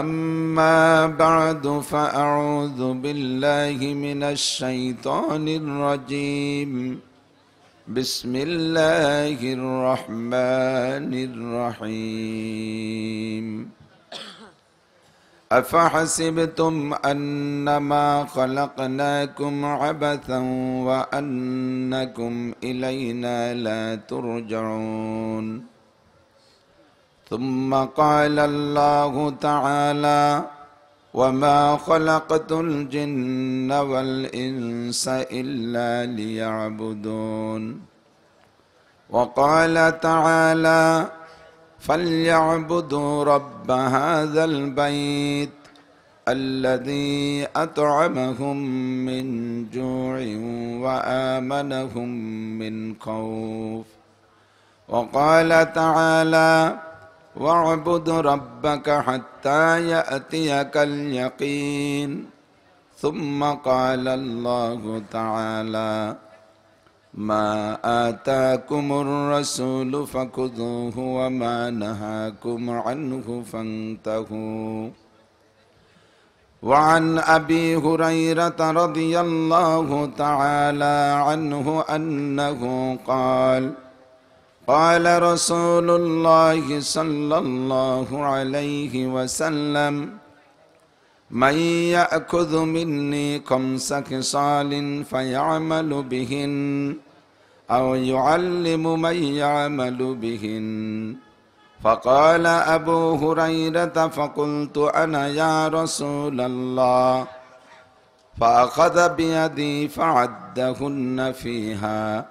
أما بعد فأعوذ بالله من الشيطان الرجيم بسم الله الرحمن الرحيم أفحسبتم أنما خلقناكم عبثا وأنكم إلينا لا ترجعون ثم قال الله تعالى وما خلقت الجن والإنس إلا ليعبدون وقال تعالى فليعبدوا رب هذا البيت الذي أطعمهم من جوع وآمنهم من خوف وقال تعالى واعبد ربك حتى يأتيك اليقين ثم قال الله تعالى ما آتاكم الرسول فخذوه وما نهاكم عنه فانتهوا وعن أبي هريرة رضي الله تعالى عنه أنه قال قال رسول الله صلى الله عليه وسلم من يأخذ مني 5 خصال فيعمل بهن أو يعلم من يعمل بهن فقال أبو هريرة فقلت أنا يا رسول الله فأخذ بيدي فعدهن فيها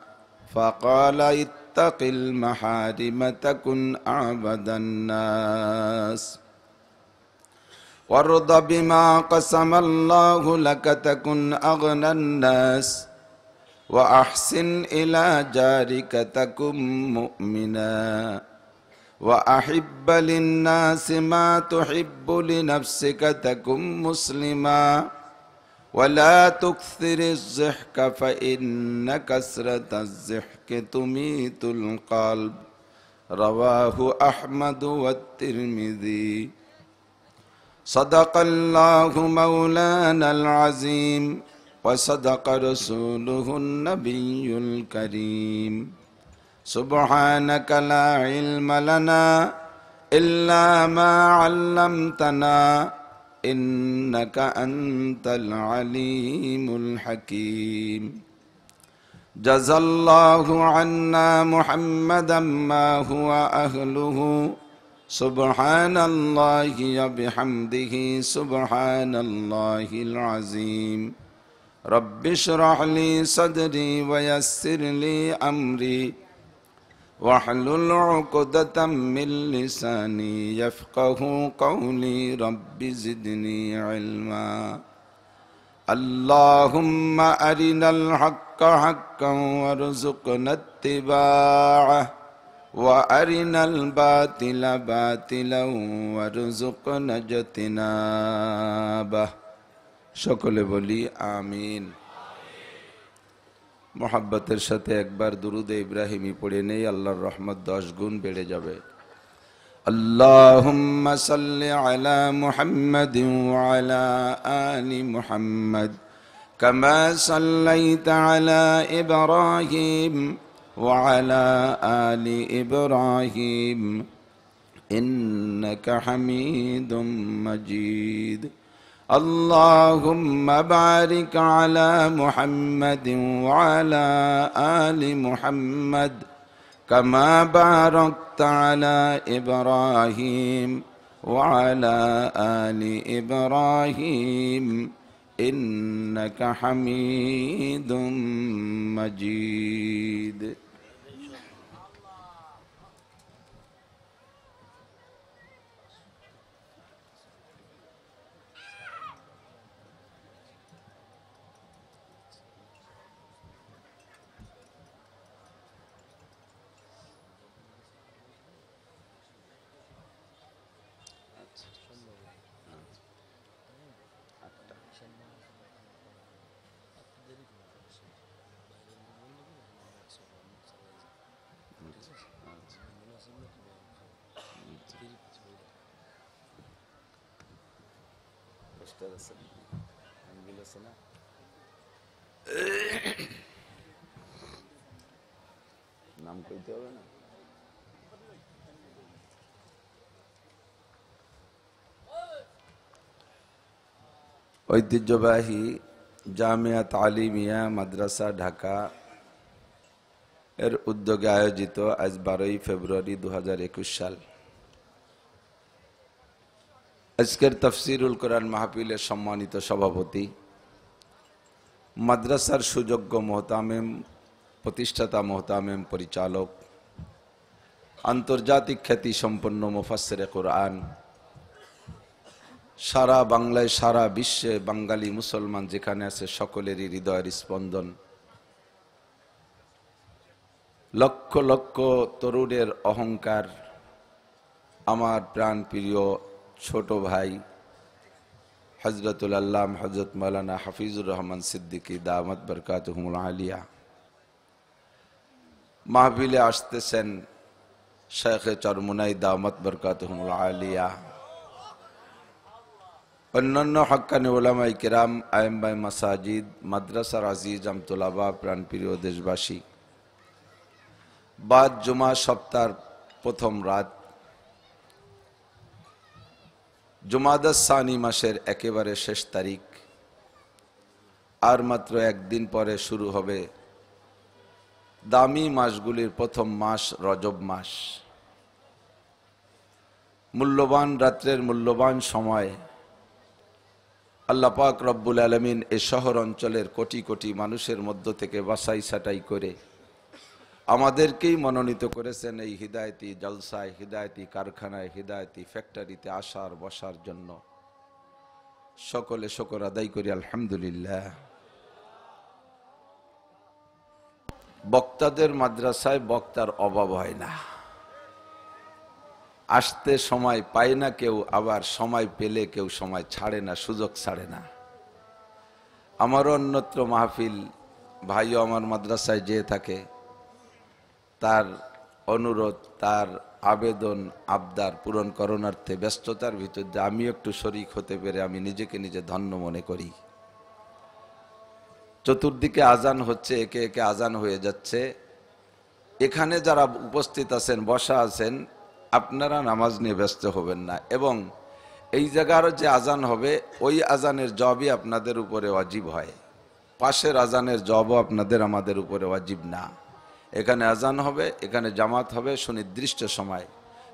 فقال اتق المحارم تكن أعبد الناس وارض بما قسم الله لك تكن أغنى الناس وأحسن إلى جارك تكن مؤمنا وأحب للناس ما تحب لنفسك تكن مسلما ولا تكثر الضحك فإن كثرة الضحك تميت القلب رواه أحمد والترمذي صدق الله مولانا العظيم وصدق رسوله النبي الكريم سبحانك لا علم لنا إلا ما علمتنا إنك أنت العليم الحكيم جزى الله عنا محمدا ما هو أهله سبحان الله وبحمده سبحان الله العظيم رب اشرح لي صدري ويسر لي أمري واحلل عقدة من لساني يفقه قولي رب زدني علما اللهم أرنا الحق حقا وارزقنا اتباعه وأرنا الباطل باطلا وارزقنا اجتنابه সকলে বলি আমিন মোহাব্বতের সাথে একবার দুরুদে ইব্রাহিমি পড়ে নেই আল্লাহর রহমত 10 গুণ বেড়ে যাবে আল্লাহুম্মা সাল্লি আলা মুহাম্মাদিন ওয়া আলা আলি মুহাম্মাদ কামা সাল্লাইতা আলা ইব্রাহিম ওয়া আলা আলি ইব্রাহিম ইন্নাকা হামিদুম মাজিদ اللهم بارك على محمد وعلى آل محمد كما باركت على إبراهيم وعلى آل إبراهيم إنك حميد مجيد পোস্টার আছে হ্যান্ডবিল আছে না নাম কইতে হবে না ঐতিহ্যবাহী জামিয়া তালিমিয়া মাদ্রাসা ঢাকা এর উদ্যোগে আয়োজিত আজ 12 ফেব্রুয়ারি 2021 সাল আজকের তাফসিরুল কোরআন মাহফিলের সম্মানিত সভাপতি মাদ্রাসার সুযোগ্য মোহতামিম প্রতিষ্ঠাতা মোহতামিম পরিচালক আন্তর্জাতিক খ্যাতি সম্পন্ন মুফাসসিরে কোরআন সারা বাংলায় সারা বিশ্বে বাঙালি মুসলমান যেখানে আছে সকলেরই হৃদয়ের স্পন্দন লক্ষ লক্ষ তরুণের অহংকার আমার প্রাণ প্রিয় ছোট ভাই হযরতুল আল্লাম হযরত মাওলানা হাফিজুর রহমান সিদ্দিকী দামাত বরকাতুহুল আলিয়া মাহফিলে আসতেছেন শেখ চরমুনাই দামাত বরকাতুহুল আলিয়া অন্যান্য হক্কানি উলামায়ে কিরাম আইম্মায়ে মাসাজিদ মাদ্রাসার আজিজ আমতুলাবা প্রাণ প্রিয় দেশবাসী বাদ জুমা সপ্তাহের প্রথম রাত জুমাদা সানি মাসের একেবারে শেষ তারিখ আর মাত্র একদিন পরে শুরু হবে দামি মাসগুলির প্রথম মাস রজব মাস মূল্যবান রাত্রের মূল্যবান সময় আল্লাহ পাক রব্বুল আলামিন এই শহর অঞ্চলের কোটি কোটি মানুষের মধ্য থেকে বাছাই ছাঁটাই করে আমাদেরকেই মনোনীত করেছেন এই হিদায়তি জলসায় হিদায়তি কারখানায় হিদায়তি ফ্যাক্টরিতে আসার বসার জন্য সকলে শুকর আদায় করি আলহামদুলিল্লাহ বক্তাদের মাদ্রাসায় বক্তার অভাব হয় না আসতে সময় পায় না কেউ আবার সময় পেলে কেউ সময় ছাড়ে না সুযোগ ছাড়ে না আমারও অন্যত্র মাহফিল ভাইও আমার মাদ্রাসায় যেয়ে থাকে তার অনুরোধ তার আবেদন আবদার পূরণ করণার্থে ব্যস্ততার ভিতর দিয়ে আমি একটু শরীক হতে পেরে আমি নিজেকে নিজে ধন্য মনে করি চতুর্দিকে আজান হচ্ছে একে একে আজান হয়ে যাচ্ছে এখানে যারা উপস্থিত আছেন বসা আছেন আপনারা নামাজ নিয়ে ব্যস্ত হবেন না এবং এই জায়গার যে আজান হবে ওই আজানের জবাবই আপনাদের উপরে ওয়াজিব হয় পাশের আজানের জবাবও আপনাদের আমাদের উপরে ওয়াজিব না এখানে আজান হবে এখানে জামাত হবে সুনির্দিষ্ট সময়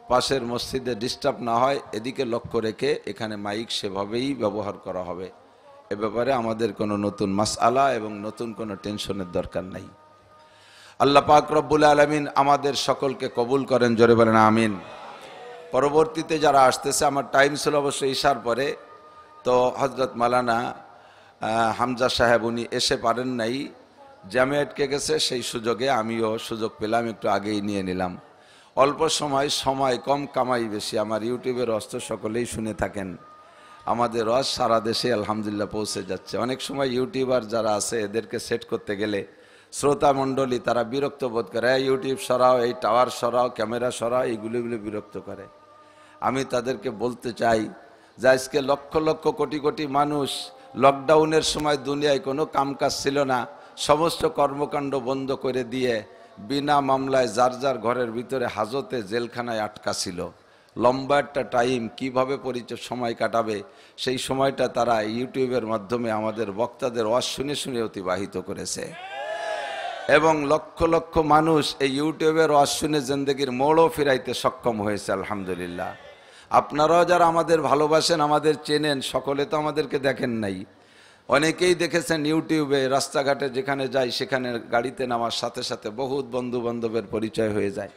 পাশের মসজিদে ডিস্টার্ব না হয় এদিকে লক্ষ্য রেখে এখানে মাইক সেভাবেই ব্যবহার করা হবে এ ব্যাপারে আমাদের কোনো নতুন মাসআলা এবং নতুন কোনো টেনশনের দরকার নাই আল্লাহ পাক রব্বুল আলামিন আমাদের সকলকে কবুল করেন জোরে বলেন আমিন পরবর্তীতে যারা আসতেছে আমার টাইম ছিল অবশ্যই ইশার পরে তো হযরত মাওলানা হামজা সাহেব উনি এসে পারেন নাই জ্যামে আটকে গেছে সেই সুযোগে আমিও সুযোগ পেলাম একটু আগেই নিয়ে নিলাম অল্প সময় কম কামাই বেশি আমার ইউটিউবের অস্ত্র সকলেই শুনে থাকেন আমাদের রস সারা দেশে আলহামদুলিল্লাহ পৌঁছে যাচ্ছে অনেক সময় ইউটিউবার যারা আছে এদেরকে সেট করতে গেলে শ্রোতা মণ্ডলী তারা বিরক্ত বোধ করে ইউটিউব সরাও এই টাওয়ার সরাও ক্যামেরা সরাও এইগুলো বিরক্ত করে আমি তাদেরকে বলতে চাই যে আজকে লক্ষ লক্ষ কোটি কোটি মানুষ লকডাউনের সময় দুনিয়ায় কোনো কামকাজ ছিল না সমস্ত কর্মকাণ্ড বন্ধ করে দিয়ে বিনা মামলায় যার যার ঘরের ভিতরে হাজতে জেলখানায় আটকা ছিল লম্বা একটা টাইম কীভাবে সময় কাটাবে সেই সময়টা তারা ইউটিউবের মাধ্যমে আমাদের বক্তাদের ওয়াজ শুনে শুনে অতিবাহিত করেছে এবং লক্ষ লক্ষ মানুষ এই ইউটিউবের ওয়াজ শুনে জিন্দেগির মোড়ও ফিরাইতে সক্ষম হয়েছে আলহামদুলিল্লাহ আপনারাও যারা আমাদের ভালোবাসেন আমাদের চেনেন সকলে তো আমাদেরকে দেখেন নাই অনেকেই দেখেছেন ইউটিউবে রাস্তাঘাটে যেখানে যাই সেখানে গাড়িতে নামার সাথে সাথে বহুত বন্ধু বান্ধবের পরিচয় হয়ে যায়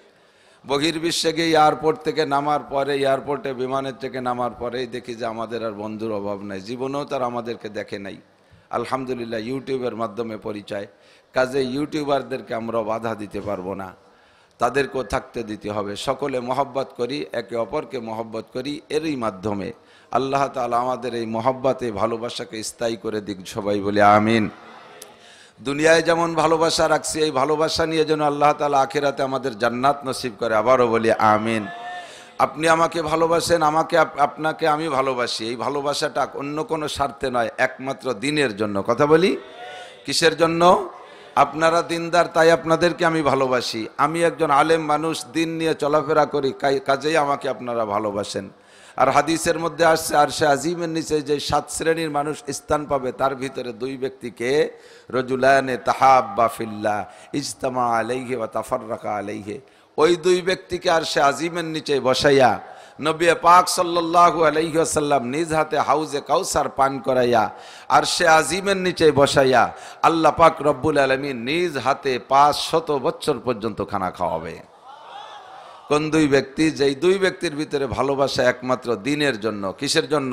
বহির্বিশ্বে গিয়ে এয়ারপোর্ট থেকে নামার পরে এয়ারপোর্টে বিমানের থেকে নামার পরেই দেখি যে আমাদের আর বন্ধুর অভাব নাই জীবনেও তারা আমাদেরকে দেখে নাই আলহামদুলিল্লাহ ইউটিউবের মাধ্যমে পরিচয় কাজে ইউটিউবারদেরকে আমরা বাধা দিতে পারবো না তাদেরকেও থাকতে দিতে হবে সকলে মহব্বত করি একে অপরকে মহব্বত করি এরই মাধ্যমে আল্লাহ তাআলা আমাদের এই মহব্বতে ভালোবাসাকে স্থায়ী করে দিক সবাই বলে আমিন দুনিয়ায় যেমন ভালোবাসা রাখছি এই ভালোবাসা নিয়ে যেন আল্লাহ তাআলা আখিরাতে আমাদের জান্নাত নসিব করে আবারও বলি আমিন আপনি আমাকে ভালোবাসেন, আপনাকে আমি ভালোবাসি। এই ভালোবাসাটা অন্য কোনো স্বার্থে নয়, একমাত্র দিনের জন্য। কথা বলি, কিসের জন্য? আপনারা দিনদার, তাই আপনাদেরকে আমি ভালোবাসি। আমি একজন আলেম মানুষ, দিন নিয়ে চলাফেরা করি, কাজেই আমাকে আপনারা ভালোবাসেন। আর হাদিসের মধ্যে আসছে, আরশে আজিমের নিচে যে 7 শ্রেণীর মানুষ স্থান পাবে, তার ভিতরে 2 ব্যক্তিকে, রজুলানে তাহাব্বা ফিল্লাহ ইজতামা আলাইহি ওয়া তাফাররাকা আলাইহি, ওই 2 ব্যক্তিকে আরশে আজিমের নিচে বসাইয়া নবী পাক সাল্লাল্লাহু আলাইহি ওয়াসাল্লাম নিজ হাতে হাউজে কাউসার পান করাইয়া আরশে আজিমের নিচে বসাইয়া আল্লাহ পাক রব্বুল আলামিন নিজ হাতে 500 বছর পর্যন্ত খানা খাওয়াবে। কোন 2 ব্যক্তি? যেই 2 ব্যক্তির ভিতরে ভালোবাসা একমাত্র দিনের জন্য। কিসের জন্য?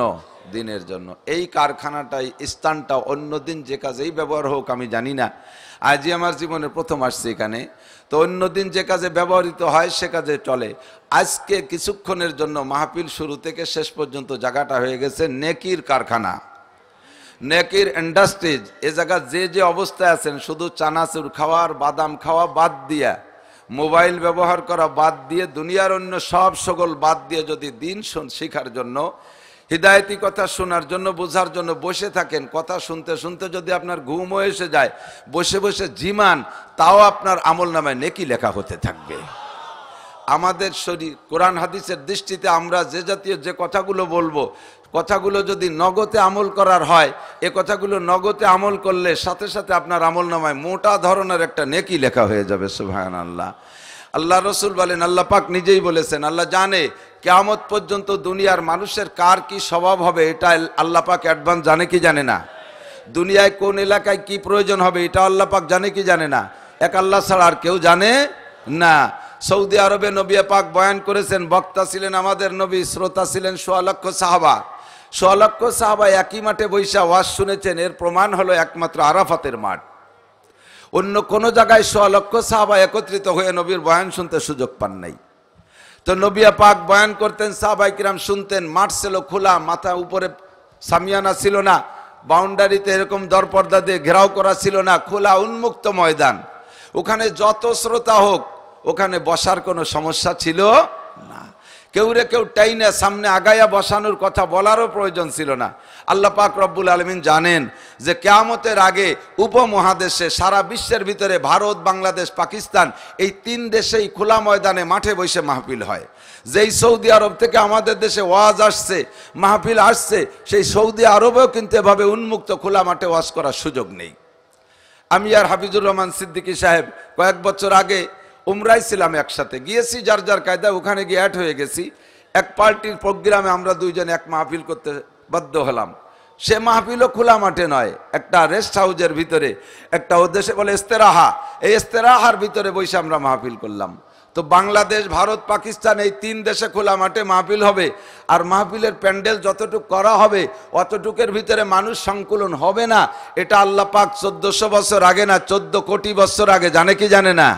দিনের জন্য। এই কারখানাটাই, স্থানটা অন্যদিন যে কাজেই ব্যবহার হোক আমি জানি না, আজই আমার জীবনে প্রথম আসছে এখানে, তো অন্যদিন যে কাজে ব্যবহৃত হয় সে কাজে চলে। আজকে কিছুক্ষণের জন্য মাহফিল শুরু থেকে শেষ পর্যন্ত জায়গাটা হয়ে গেছে নেকির কারখানা, নেকির ইন্ডাস্ট্রিজ। এ জায়গা যে যে অবস্থায় আছেন, শুধু চানাচুর খাওয়ার, বাদাম খাওয়া বাদ দিয়া, মোবাইল ব্যবহার করা বাদ দিয়ে, দুনিয়ার অন্য সব সকল বাদ দিয়ে যদি দিন শিখার জন্য, হিদায়তি কথা শোনার জন্য, বোঝার জন্য বসে থাকেন, কথা শুনতে শুনতে যদি আপনার ঘুমও এসে যায়, বসে বসে জিমান, তাও আপনার আমল নামায় নেকি লেখা হতে থাকবে। আমাদের শরীর, কোরআন হাদিসের দৃষ্টিতে আমরা যে জাতীয় যে কথাগুলো বলবো, কথাগুলো যদি নগদে আমল করার হয়, এ কথাগুলো নগদে আমল করলে সাথে সাথে আপনার আমল নামায় মোটা ধরনের একটা নেকি লেখা হয়ে যাবে। সুবহানাল্লাহ। আল্লাহ রসুল বলেন, আল্লাহ পাক নিজেই বলেছেন, আল্লাহ জানে কিয়ামত পর্যন্ত দুনিয়ার মানুষের কার কি স্বভাব হবে, এটা আল্লাহ পাক অ্যাডভান্স জানে কি জানে না? দুনিয়ায় কোন এলাকায় কি প্রয়োজন হবে, এটা আল্লাহ পাক জানে কি জানে না? এক আল্লাহ ছাড়া আর কেউ জানে না। সৌদি আরবে নবী পাক বয়ান করেছেন, বক্তা ছিলেন আমাদের নবী, শ্রোতা ছিলেন 1.5 লক্ষ সাহাবা। 1.5 লক্ষ সাহাবা একই মাঠে বৈশা ওয়াজ শুনেছেন। এর প্রমাণ হলো একমাত্র আরাফাতের মাঠ। অন্য কোন জায়গায় 1.5 লক্ষ সাহাবা একত্রিত হয়ে নবীর বয়ান শুনতে সুযোগ পান নাই। তো নবী পাক বয়ান করতেন, সাহাবায়ে কিরাম শুনতেন। মাঠ ছিল খোলা, মাথা উপরে সামিয়ানা ছিল না, বাউন্ডারিতে এরকম দরপর্দা দিয়ে ঘেরাও করা ছিল না, খোলা উন্মুক্ত ময়দান। ওখানে যত শ্রোতা হোক, ওখানে বসার কোনো সমস্যা ছিল না। কেউ টাইনে সামনে আগায়া বসানোর কথা বলারও প্রয়োজন ছিল না। আল্লাহ পাক রব্বুল আলামিন জানেন যে কিয়ামতের আগে উপমহাদেশে, সারা বিশ্বের ভিতরে ভারত, বাংলাদেশ, পাকিস্তান, এই 3 দেশেই খোলা ময়দানে মাঠে বসে মাহফিল হয়। যেই সৌদি আরব থেকে আমাদের দেশে ওয়াজ আসছে, মাহফিল আসছে, সেই সৌদি আরবেও কিন্তু এভাবে উন্মুক্ত খোলা মাঠে ওয়াজ করার সুযোগ নেই। আমি আর হাফিজুর রহমান সিদ্দিকী সাহেব কয়েক বছর আগে উমরায় ছিলাম, একসাথে গিয়েছি, যার যার কায়দা ওখানে গিয়ে অ্যাড হয়ে গেছি। এক পার্টির প্রোগ্রামে আমরা 2 জন এক মাহফিল করতে বাধ্য হলাম। সে মাহফিলও খোলা মাঠে নয়, একটা রেস্ট হাউজের ভিতরে, একটা ওদেশে বলে ইস্তেরাহা, এই ইস্তেরাহার ভিতরে বসে আমরা মাহফিল করলাম। তো বাংলাদেশ, ভারত, পাকিস্তান, এই 3 দেশে খোলা মাঠে মাহফিল হবে, আর মাহফিলের প্যান্ডেল যতটুকু করা হবে অতটুকের ভিতরে মানুষ সংকুলন হবে না। এটা আল্লাহ পাক 1400 বছর আগে না, 14 কোটি বছর আগে জানে কি জানে না?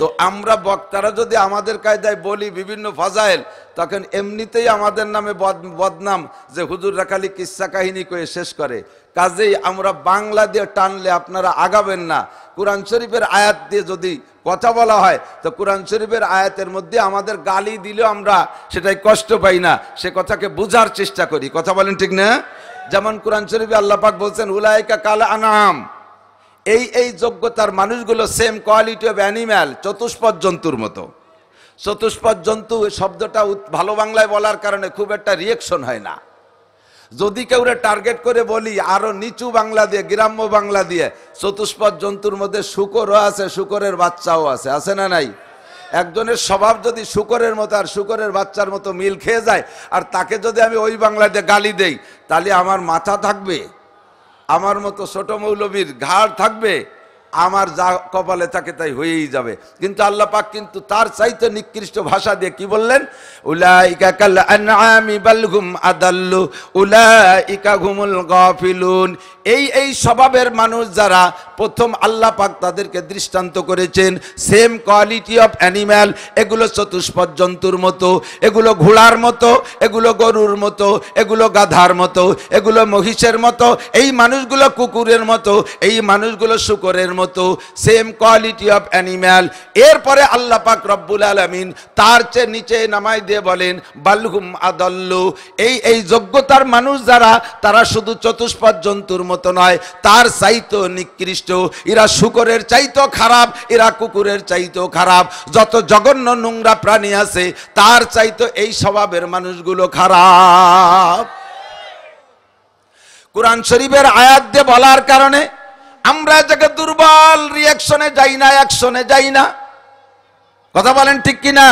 তো আমরা বক্তারা যদি আমাদের কায়দায় বলি বিভিন্ন ফাজাইল, তখন এমনিতেই আমাদের নামে বদনাম, যে হুজুররা খালি কিস্সা কাহিনী কয়ে শেষ করে। কাজেই আমরা বাংলা দিয়ে টানলে আপনারা আগাবেন না। কুরআন শরীফের আয়াত দিয়ে যদি কথা বলা হয়, তো কুরআন শরীফের আয়াতের মধ্যে আমাদের গালি দিলেও আমরা সেটাই কষ্ট পাই না, সে কথাকে বুঝার চেষ্টা করি। কথা বলেন ঠিক না? যেমন কুরআন শরীফে আল্লাহ পাক বলছেন, উলাইকা কাল আনআম, এই যোগ্যতার মানুষগুলো সেম কোয়ালিটি অফ অ্যানিম্যাল, চতুষ্পদ জন্তুর মতো। চতুষ্পদ জন্তু শব্দটা ভালো বাংলায় বলার কারণে খুব একটা রিয়েকশন হয় না। যদি কেউরে টার্গেট করে বলি আরো নিচু বাংলা দিয়ে, গ্রাম্য বাংলা দিয়ে, চতুষ্পদ জন্তুর মধ্যে শূকরও আছে, শূকরের বাচ্চাও আছে, আছে না নাই? একজনের স্বভাব যদি শূকরের মতো আর শূকরের বাচ্চার মতো মিল খেয়ে যায়, আর তাকে যদি আমি ওই বাংলা দিয়ে গালি দেই, তাহলে আমার মাথা থাকবে? আমার মতো ছোট মৌলবীর ঘাড় থাকবে? আমার যা কপালে থাকে তাই হয়েই যাবে। কিন্তু আল্লাহ পাক কিন্তু তার চাইতে নিকৃষ্ট ভাষা দিয়ে কি বললেন? উলাইকা কাল আনআমি বাল হুম আদাল্লু উলাইকা হুমুল গাফিলুন। এই স্বভাবের মানুষ যারা, প্রথম আল্লাহ পাক তাদেরকে দৃষ্টান্ত করেছেন সেম কোয়ালিটি অফ অ্যানিম্যাল, এগুলো চতুষ্পদ জন্তুর মতো, এগুলো ঘোড়ার মতো, এগুলো গরুর মতো, এগুলো গাধার মতো, এগুলো মহিষের মতো, এই মানুষগুলো কুকুরের মতো, এই মানুষগুলো শূকরের মতো, সেম কোয়ালিটি অফ অ্যানিম্যাল। এরপরে আল্লাহ পাক রব্বুল আলামিন তার চেয়ে নিচে নামাই দিয়ে বলেন বালহুম আদাল্লু, এই যোগ্যতার মানুষ যারা, তারা শুধু চতুষ্পদ জন্তুর মতো নয়, তার চাইতো নিকৃষ্ট, এরা শূকরের চাইতো খারাপ, এরা কুকুরের চাইতো খারাপ, যত জঘন্য নোংরা প্রাণী আছে তার চাইতো এই স্বভাবের মানুষগুলো খারাপ। কোরআন শরীফের আয়াত দিয়ে বলার কারণে আমরা যাকে দুর্বল রিয়াকশনে যাই না, অ্যাকশনে যাই না। কথা বলেন ঠিক কিনা?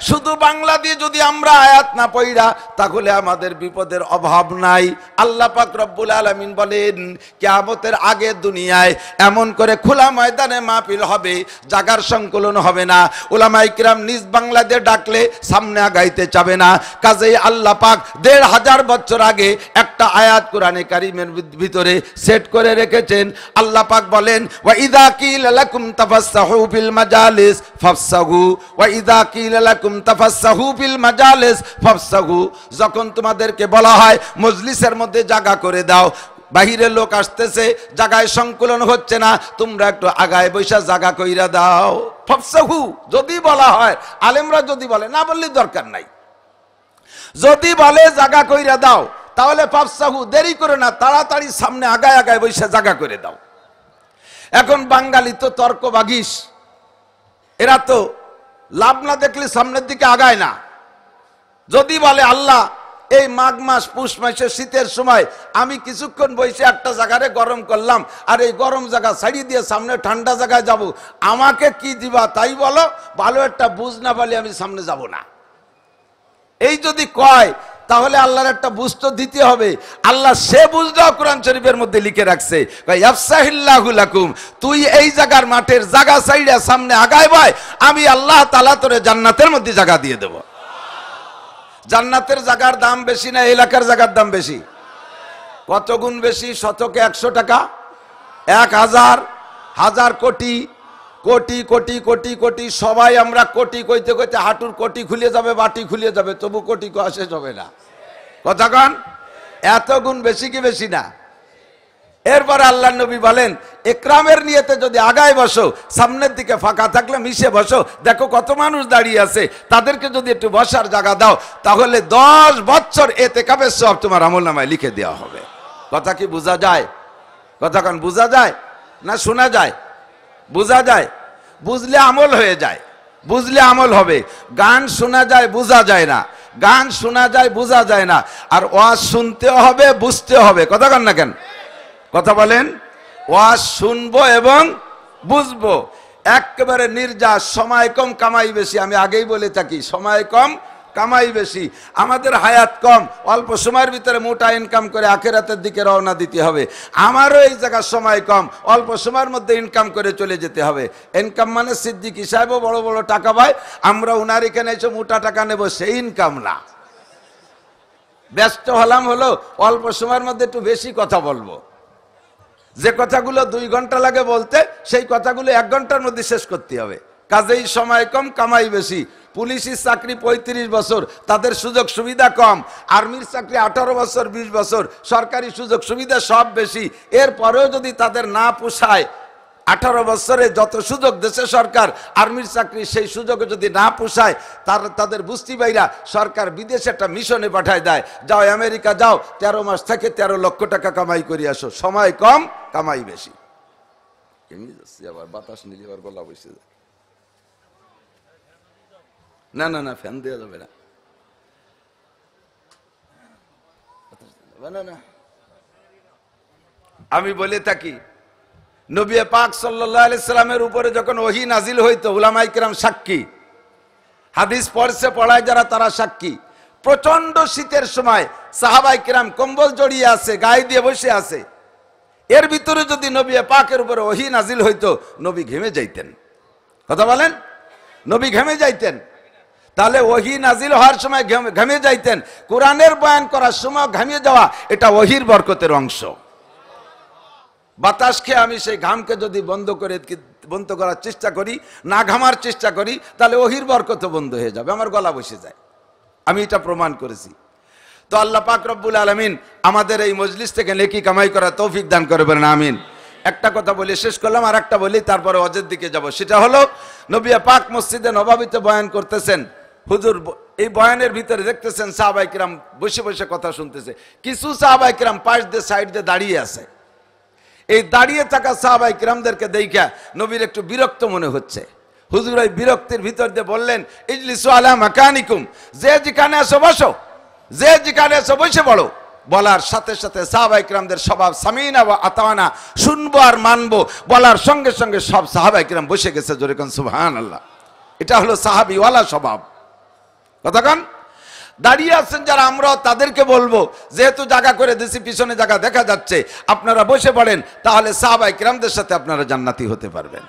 শুধু বাংলা দিয়ে যদি আমরা আয়াত না পড়া, তাহলে আমাদের বিপদের অভাব নাই। আল্লাহ পাক রব্বুল আলামিন বলেন কিয়ামতের আগে দুনিয়ায় এমন করে খোলা ময়দানে মাহফিল হবে, জাগার সংকলন হবে না, উলামায়ে কিরাম নিজ বাংলা দিয়ে ডাকলে সামনে আগাইতে চাবে না। কাজেই আল্লাহ পাক ১৫০০ বছর আগে একটা আয়াত কোরআনে কারীমের ভিতরে সেট করে রেখেছেন। আল্লাহ পাক বলেন ওয়া ইযা কিলা লাকুম তাফাসসাহু ফিল মাজালিস ফাফসাহু ওয়া ইযা কিলা লাকুম তাফাসসাহু ফিল মাজালিস ফাফসাহু, যখন তোমাদেরকে বলা হয় মজলিসের মধ্যে জায়গা করে দাও, বাহিরের লোক আসতেছে, জায়গায় সংকলন হচ্ছে না, তোমরা একটু আগায় বৈশা জায়গা কইরা দাও। ফাফসাহু যদি বলা হয়, আলেমরা যদি বলে, না বললে দরকার নাই, যদি বলে জায়গা কইরা দাও, তাহলে ফাফসাহু, দেরি করে না, তাড়াতাড়ি সামনে আগায় আগায় বৈশা জায়গা করে দাও। এখন বাঙালি তো তর্ক বাগিস, এরা তো লাভ না দেখলে সামনের দিকে আগায় না। যদি বলে আল্লাহ এই মাঘ মাস পুষ মাসের শীতের সময় আমি কিছুক্ষণ বসে একটা জায়গায় গরম করলাম, আর এই গরম জায়গা ছাড়িয়ে দিয়ে সামনে ঠান্ডা জায়গায় যাব, আমাকে কি দিবা তাই বলো, ভালো একটা বুঝ না বলে আমি সামনে যাব না, এই যদি কয়, তাহলে আল্লাহর একটা বুঝ তো দিতে হবে। আল্লাহ সে বুঝটাও কোরআন শরীফের মধ্যে লিখে রাখছে, ইয়াফসাহিল্লাহু লাকুম, তুই এই জায়গার মাঠের জায়গা ছাইড়া সামনে আগায় ভাই, আমি আল্লাহ তাআলা তোরে জান্নাতের মধ্যে জায়গা দিয়ে দেব। জান্নাতের জায়গার দাম বেশি না এলাকার জায়গার দাম বেশি? কত গুণ বেশি? শতকে 100 টাকা, 1000, 1000 কোটি, কোটি কোটি কোটি কোটি, সবাই আমরা কোটি কইতে কইতে হাঁটুর কোটি খুলে যাবে, বাটি খুলে যাবে, তবু কোটি শেষ হবে না। কথা কন, এত গুণ বেশি কি বেশি না? এরপরে আল্লাহ নবী বলেন ইকরামের নিয়তে যদি আগায় বসো, সামনের দিকে ফাঁকা থাকলে মিশে বসো, দেখো কত মানুষ দাঁড়িয়ে আছে, তাদেরকে যদি একটু বসার জায়গা দাও, তাহলে 10 বছর ইতিকাফের সওয়াব তোমার আমলনামায় লিখে দেওয়া হবে। কথা কি বোঝা যায়? কথা কন, বোঝা যায় না শোনা যায়? বোঝা যায়, বুঝলে আমল হয়ে যায়, বুঝলে আমল হবে। গান শোনা যায়, বোঝা যায় না, গান শোনা যায়, বোঝা যায় না, আর ওয়াজ শুনতেও হবে, বুঝতেও হবে। কথা কন না কেন? কথা বলেন, ওয়াজ শুনবো এবং বুঝবো। একেবারে নির্যাস, সময় কম কামাই বেশি, আমি আগেই বলে থাকি সময় কম কামাই বেশি। আমাদের হায়াত কম, অল্প সময়ের ভিতরে মোটা ইনকাম করে আখিরাতের দিকে রওনা দিতে হবে। আমারও এই জায়গার সময় কম, অল্প সময়ের মধ্যে ইনকাম করে চলে যেতে হবে। ইনকাম মানে সিদ্দিকী সাহেবও বড় বড় টাকা পায়, আমরা উনার এখানে এসে মোটা টাকা নেব, সেই ইনকাম না। ব্যস্ত হলাম হলো অল্প সময়ের মধ্যে একটু বেশি কথা বলবো, যে কথাগুলো 2 ঘন্টা লাগে বলতে, সেই কথাগুলো 1 ঘন্টার মধ্যে শেষ করতে হবে। কাজেই সময় কম কামাই বেশি। পুলিশের চাকরি 35 বছর, তাদের সুযোগ সুবিধা কম। আর্মির চাকরি 18 বছর, 20 বছর, সরকারি সুযোগ সুবিধা সব বেশি। এরপরেও যদি তাদের না পোষায়, 18 বছরে যত সুযোগ দেশে সরকার, আর্মির চাকরি সেই সুযোগে যদি না পোষায়, তাদের বুঝতে পাইরা সরকার বিদেশে একটা মিশনে পাঠায় দেয়, যাও আমেরিকা যাও, 13 মাস থেকে 13 লক্ষ টাকা কামাই করে আসো। সময় কম কামাই বেশি। আবার বাতাস নিলে আবার গলা বসে যায়। না না না, ফ্যান দেওয়া যাবে না, না। আমি বলে থাকি, নবী পাক সাল্লাল্লাহু আলাইহি সাল্লামের উপরে যখন ওহী নাজিল হইতো, উলামায়ে কিরাম সাক্ষী, হাদিস পড়ছে পড়ায় যারা, তারা সাক্ষী। প্রচন্ড শীতের সময় সাহাবায়ে কিরাম কম্বল জড়িয়ে আছে, গায়ে দিয়ে বসে আছে, এর ভিতরে যদি নবী পাকের উপরে ওহী নাজিল হইতো, নবী ঘেমে যাইতেন। কথা বলেন, নবী ঘেমে যাইতেন। তাহলে ওহী নাজিল হওয়ার সময় ঘেমে যাইতেন, কোরআনের বয়ান করার সময় ঘেমে যাওয়া, এটা ওহীর বরকতের অংশ। বাতাস খেয়ে আমি সেই ঘামকে যদি বন্ধ করার চেষ্টা করি, না ঘামার চেষ্টা করি, তাহলে ওহির বরকত বন্ধ হয়ে যাবে, আমার গলা বসে যায়। আমি এটা প্রমাণ করেছি। তো আল্লাহ পাক রব্বুল আলামিন আমাদের এই মজলিস থেকে নেকি কামাই করার তৌফিক দান করে বলেন আমিন। একটা কথা বলে শেষ করলাম, আর একটা বলি, তারপরে হজের দিকে যাব। সেটা হলো নবী পাক মসজিদে নববীতে বয়ান করতেছেন। হুজুর এই বয়ানের ভিতরে দেখতেছেন সাহাবায়ে কিরাম বসে বসে কথা শুনতেছে। কিছু সাহাবায়ে কিরাম পাশ দিয়ে সাইড দিয়ে দাঁড়িয়ে আছে। এই দাঁড়িয়ে থাকা সাহাবায়ে কিরামদেরকে দেখা নবীর একটু বিরক্ত মনে হচ্ছে। হুজুর ওই বিরক্তির ভিতর দিয়ে বললেন, ইজলিসু আলা মাকানিকুম, যে যেখানে আছো বসো, যে যেখানে আছো বসে পড়ো। বলার সাথে সাথে সাহাবায়ে কিরামদের স্বভাব সামিনা ওয়া আতানা, শুনবো আর মানবো, বলার সঙ্গে সঙ্গে সব সাহাবায়ে কিরাম বসে গেছে। জোরে কোন সুবহানাল্লাহ। এটা হলো সাহাবীওয়ালা স্বভাব। কতক্ষণ দাঁড়িয়ে আছেন যারা, আমরাও তাদেরকে বলবো, যেহেতু জায়গা করে দিছি, পিছনে জায়গা দেখা যাচ্ছে, আপনারা বসে পড়েন, তাহলে সাহাবায়ে কিরামদের সাথে আপনারা জান্নাতি হতে পারবেন।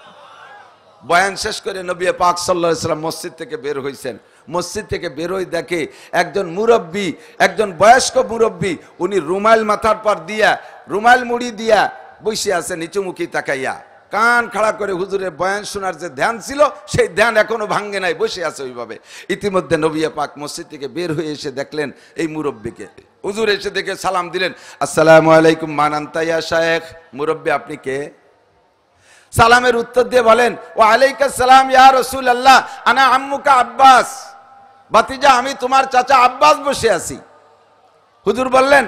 বয়ান শেষ করে নবী পাক সাল্লাল্লাহু আলাইহি ওয়াসাল্লাম মসজিদ থেকে বের হইছেন। মসজিদ থেকে বেরোই দেখে একজন মুরব্বী, একজন বয়স্ক মুরব্বী, উনি রুমাল মাথার পর দিয়া, রুমাল মুড়ি দিয়া বসে আছে নিচুমুখী তাকাইয়া, কান খাড়া করে হুজুরের বয়ান শোনার যে ধ্যান ছিল, সেই ধ্যান এখনো ভাঙ্গে নাই, বসে আছে ওইভাবে। ইতিমধ্যে নবী পাক মসজিদ থেকে বের হয়ে এসে দেখলেন এই মুরব্বীকে। হুজুর এসে দেখে সালাম দিলেন, আসসালামু আলাইকুম মান আনতা ইয়া শায়েখ। মুরব্বী আপনি কে? সালামের উত্তর দিয়ে বলেন, ওয়া আলাইকুম সালাম ইয়া রাসূলুল্লাহ, আনা আম্মুকা আব্বাস। ভাতিজা আমি তোমার চাচা আব্বাস বসে আছি। হুজুর বললেন,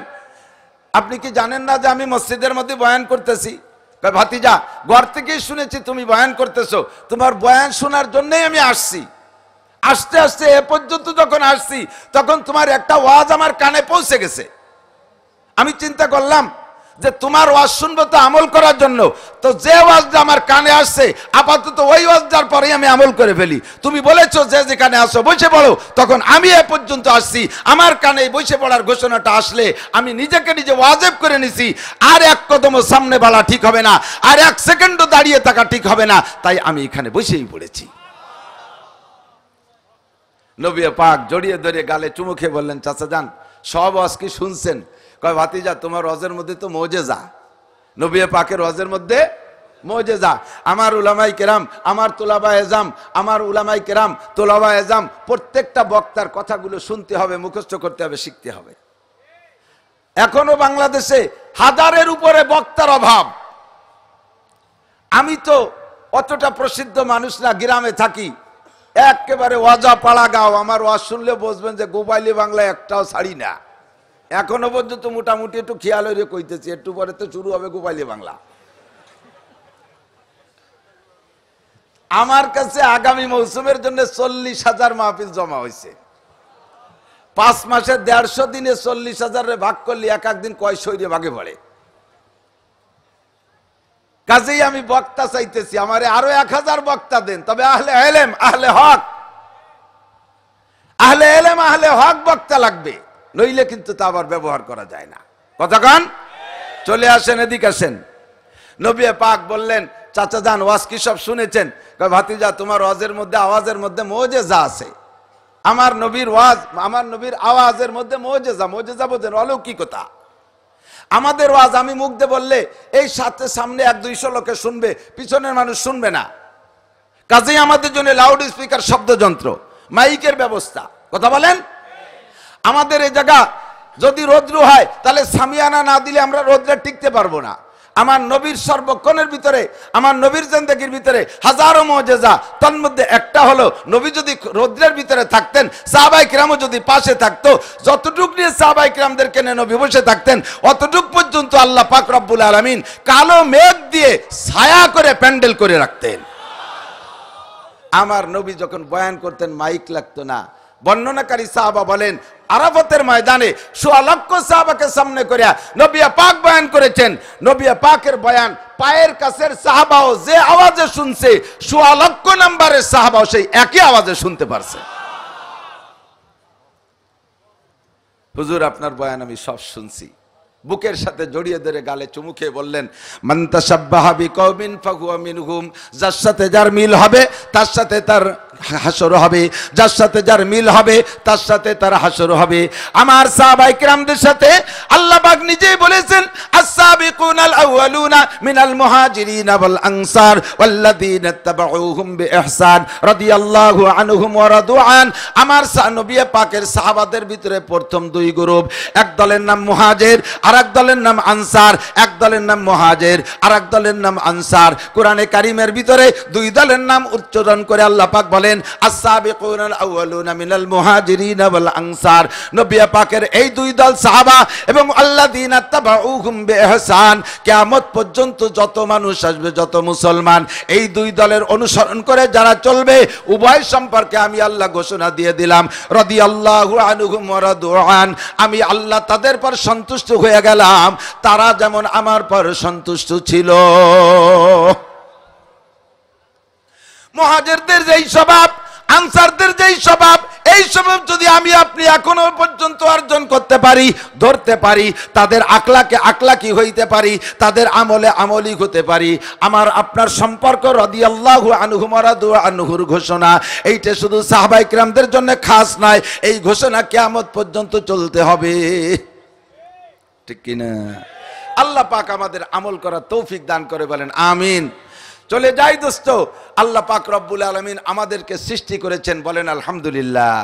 আপনি কি জানেন না যে আমি মসজিদের মধ্যে বয়ান করতেছি? ভাতিজা, ঘর থেকেই শুনেছি তুমি বয়ান করতেছো, তোমার বয়ান শোনার জন্যই আমি আসছি। আসতে আসতে এ পর্যন্ত যখন আসছি, তখন তোমার একটা ওয়াজ আমার কানে পৌঁছে গেছে। আমি চিন্তা করলাম যে তোমার ওয়াজ শুনবো তো আমল করার জন্য, তো যে ওয়াজটা আমার কানে আসছে আপাতত ওই ওয়াজটার পরেই আমি আমল করে ফেলি। তুমি বলেছো যে যেখানে আসো বসে পড়ো, তখন আমি এ পর্যন্ত আসছি, আমার কানে বসে পড়ার ঘোষণাটা আসলে আমি নিজেকে নিজে ওয়াজিব করে নিছি, আর এক কদমও সামনে বাড়া ঠিক হবে না, আর এক সেকেন্ডও দাঁড়িয়ে থাকা ঠিক হবে না, তাই আমি এখানে বসেই পড়েছি। নবী পাক জড়িয়ে ধরে গালে চুমু খেয়ে বললেন, চাচা যান সব ওয়াজ কি শুনছেন? কয় ভাতিজা তোমার ওয়াজের মধ্যে তো মুজিজা, নবী পাকের ওয়াজের মধ্যে মুজিজা। আমার উলামায়ে কেরাম, আমার তোলাবায়ে এজাম, আমার উলামায়ে কেরাম, তোলাবায়ে এজাম, প্রত্যেকটা বক্তার কথাগুলো শুনতে হবে, মুখস্থ করতে হবে, শিখতে হবে। এখনো বাংলাদেশে হাজারের উপরে বক্তার অভাব। আমি তো অতটা প্রসিদ্ধ মানুষ না, গ্রামে থাকি, একেবারে ওয়াজা পাড়া গাও। আমার ওয়াজ শুনলে বুঝবেন যে গোপালী বাংলা একটাও ছাড়ি না। এখনো পর্যন্ত মোটামুটি একটু খেয়াল হয়ে কইতেছি, একটু পরে তো শুরু হবে গোপালী বাংলা। আমার কাছে আগামী মৌসুমের জন্য 40,000 মাহফিল জমা হয়েছে। 5 মাসে 150 দিনে 40,000 ভাগ করলে এক একদিন কয় শরীরে ভাগে পড়ে। কাজেই আমি বক্তা চাইতেছি, আমারে আরো 1000 বক্তা দেন, তবে আহলে ইলম, আহলে হক, আহলে ইলম, আহলে হক বক্তা লাগবে, নইলে কিন্তু তা আবার ব্যবহার করা যায় না। কতক্ষণ চলে আসেন, এদিকে আসেন। নবী পাক বললেন, চাচা যান ওয়াজ কি সব শুনেছেন? কয় ভাতিজা তোমার ওয়াজের মধ্যে, আওয়াজের মধ্যে মুজিজা আছে। আমার নবীর ওয়াজ, আমার নবীর আওয়াজের মধ্যে মুজিজা, মুজিজা বোঝেন অলৌকিকতা। আমাদের ওয়াজ আমি মুখ দিয়ে বললে এই সাথে সামনে 100-200 লোকে শুনবে, পিছনের মানুষ শুনবে না। কাজেই আমাদের জন্য লাউড স্পিকার, শব্দযন্ত্র, মাইকের ব্যবস্থা। কথা বলেন। আমাদের এই জায়গা যদি রৌদ্র হয়, তাহলে সামিয়ানা না দিলে আমরা রৌদ্রে টিকতে পারবো না। আমার নবীর সর্বক্ষণের ভিতরে, আমার নবীর জিন্দেগির ভিতরে হাজারো মুজিজা, তার মধ্যে একটা হলো নবী যদি রৌদ্রের ভিতরে থাকতেন, সাহাবায়ে কিরামও যদি পাশে থাকতো, যতটুক নিয়ে সাহাবায়ে কিরামদেরকে নিয়ে নবী বসে থাকতেন, অতটুক পর্যন্ত আল্লাহ পাক রব্বুল আলামিন কালো মেঘ দিয়ে ছায়া করে প্যান্ডেল করে রাখতেন। আমার নবী যখন বয়ান করতেন মাইক লাগতো না। বর্ণনাকারী সাহাবা বলেন, আরাফাতের ময়দানে 1.25 লক্ষ সাহাবাকে সামনে করে নবী পাক বয়ান করেছেন। নবী পাকের বয়ান পায়ের কাছের সাহাবাও যে আওয়াজে শুনছে, 1.25 লক্ষ নম্বরের সাহাবাও সেই একই আওয়াজে শুনতে পারছে। হুজুর আপনার বয়ান আমি সব শুনছি। বুকের সাথে জড়িয়ে ধরে গালে চুমু খেয়ে বললেন, মান তাশাব্বাহা বিকওমিন ফাহুয়া মিনহুম, যার সাথে যার মিল হবে তার সাথে তার হাসর হবে, যার সাথে যার মিল হবে তার সাথে তার হাসর হবে। আমার সাহাবায়ে কিরামদের সাথে আল্লাহ পাক নিজেই বলেছেন, আস-সাবিকুনাল আউয়ালুনা মিনাল মুহাজিরিন ওয়াল আনসার ওয়াল্লাযীনা তাবাউহুম বিইহসান রাদিয়াল্লাহু আনহুম ওয়া রাদু আন। আমার নবী পাকের সাহাবাদের ভিতরে প্রথম দুই গ্রুপ, এক দলের নাম মুহাজির আর এক দলের নাম আনসার। এক দলের নাম মুহাজির আর এক দলের নাম আনসার। কোরআনে কারীমের ভিতরে দুই দলের নাম উচ্চারণ করে আল্লাহ পাক বলেন, আস-সাবিকুনাল আউয়ালুনা মিনাল মুহাজিরিন ওয়াল আনসার। নবী পাকের এই দুই দল সাহাবা এবং আল্লাযীনা তাবাউহুম বিইহসান, কিয়ামত পর্যন্ত যত মানুষ আসবে, যত মুসলমান এই দুই দলের অনুসরণ করে যারা চলবে, উভয় সম্পর্কে আমি আল্লাহ ঘোষণা দিয়ে দিলাম, রাদিয়াল্লাহু আনহুম ওয়া রাদু আন। আমি আল্লাহ তাদের পর সন্তুষ্ট হয়ে গেলাম, তারা যেমন আমার পর সন্তুষ্ট ছিল। মুহাজিরদের যেই স্বভাব, আনসারদের যেই স্বভাব, এই স্বভাব যদি আমি আপনি এখনো পর্যন্ত অর্জন করতে পারি, ধরতে পারি, তাদের আকলাকে আকলাকি হইতে পারি, তাদের আমলে আমলি হতে পারি, আমার আপনার সম্পর্ক রাদিয়াল্লাহু আনহুম ওয়া রাদু আনহুর ঘোষণা এইটা শুধু সাহাবায়ে কিরামদের জন্য খাস নয়, এই ঘোষণা কিয়ামত পর্যন্ত চলতে হবে। ঠিক কি না? আল্লাহ পাক আমাদের আমল করার তৌফিক দান করে, বলেন আমিন। চলে যাই দোস্ত, আল্লাহ পাক রব্বুল আলামিন আমাদেরকে সৃষ্টি করেছেন, বলেন আলহামদুলিল্লাহ।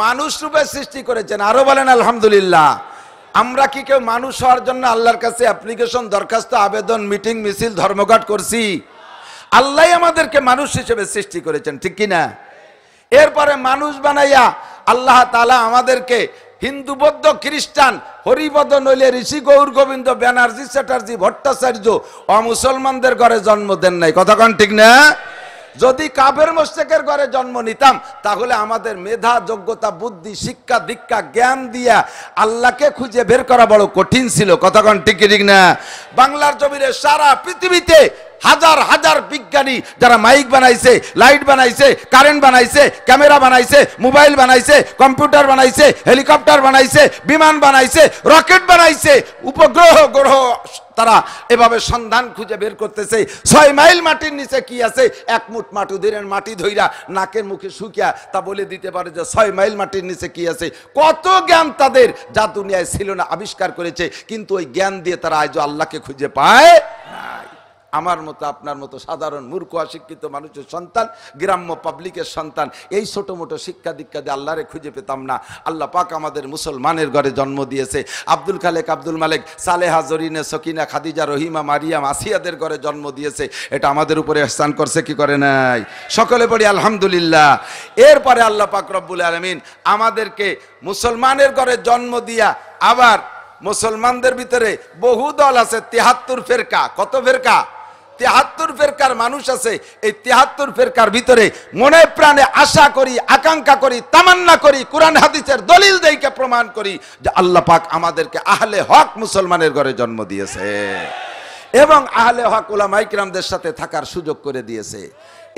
মানুষ রূপে সৃষ্টি করেছেন, আরো বলেন আলহামদুলিল্লাহ। আমরা কি কেউ মানুষ হওয়ার জন্য আল্লাহর কাছে অ্যাপ্লিকেশন, দরখাস্ত, আবেদন, মিটিং, মিছিল, ধর্মঘট করছি? আল্লাহ আমাদেরকে মানুষ হিসেবে সৃষ্টি করেছেন, ঠিক কি না? এরপরে মানুষ বানাইয়া আল্লাহ তাআলা আমাদেরকে হিন্দু, বৌদ্ধ, খ্রিস্টান, হরিপদ নইলে ঋষি, গৌর গোবিন্দ, ব্যানার্জি, চ্যাটার্জি, ভট্টাচার্য অমুসলমানদের ঘরে জন্ম দেন নাই। কথা কন ঠিক না? যদি কাফের মুশরিকের ঘরে জন্ম নিতাম তাহলে আমাদের মেধা, যোগ্যতা, বুদ্ধি, শিক্ষা, দীক্ষা, জ্ঞান দিয়া আল্লাহকে খুঁজে বের করা বড় কঠিন ছিল। কথা কন ঠিক ঠিক না? বাংলার জমিনে সারা পৃথিবীতে হাজার হাজার বিজ্ঞানী যারা মাইক বানাইছে, লাইট বানাইছে, কারেন্ট বানাইছে, ক্যামেরা বানাইছে, মোবাইল বানাইছে, কম্পিউটার বানাইছে, হেলিকপ্টার বানাইছে, বিমান বানাইছে, রকেট বানাইছে, উপগ্রহ, গ্রহ, তারা এভাবে সন্ধান খুঁজে বের করতেছে 6 মাইল মাটির নিচে কি আছে। এক মুঠ মাটি ধইরা নাকের মুখে শুকিয়া তা বলে দিতে পারে যে 6 মাইল মাটির নিচে কি আছে। কত জ্ঞান তাদের, যা দুনিয়ায় ছিল না, আবিষ্কার করেছে, কিন্তু ওই জ্ঞান দিয়ে তারা আজও আল্লাহকে খুঁজে পায় নাই। আমার মতো, আপনার মতো সাধারণ মূর্খ অশিক্ষিত মানুষের সন্তান, গ্রাম্য পাবলিকের সন্তান, এই ছোট মোটো শিক্ষা দীক্ষা দিয়ে আল্লাহরে খুঁজে পেতাম না। আল্লাহ পাক আমাদের মুসলমানের ঘরে জন্ম দিয়েছে। আব্দুল খালেক, আব্দুল মালেক, সালেহা, জরিনে, সকিনা, খাদিজা, রহিমা, মারিয়াম, আসিয়াদের ঘরে জন্ম দিয়েছে। এটা আমাদের উপরে ইহসান করছে কি করে নাই? সকলে পড়ি আলহামদুলিল্লাহ। এরপরে আল্লাহ পাক রব্বুল আলামিন আমাদেরকে মুসলমানের ঘরে জন্ম দিয়া, আবার মুসলমানদের ভিতরে বহু দল আছে, 73 ফেরকা। কত ফেরকা? 73 ফেরকার মানুষ আছে। এই 73 ফেরকার ভিতরে মনে প্রাণে আশা করি, আকাঙ্ক্ষা করি, তামান্না করি, কোরআন হাদিসের দলিল দেইকে প্রমাণ করি যে আল্লাহ পাক আমাদেরকে আহলে হক মুসলমানের ঘরে জন্ম দিয়েছে এবং আহলে হক উলামায়ে কিরামদের সাথে থাকার সুযোগ করে দিয়েছে।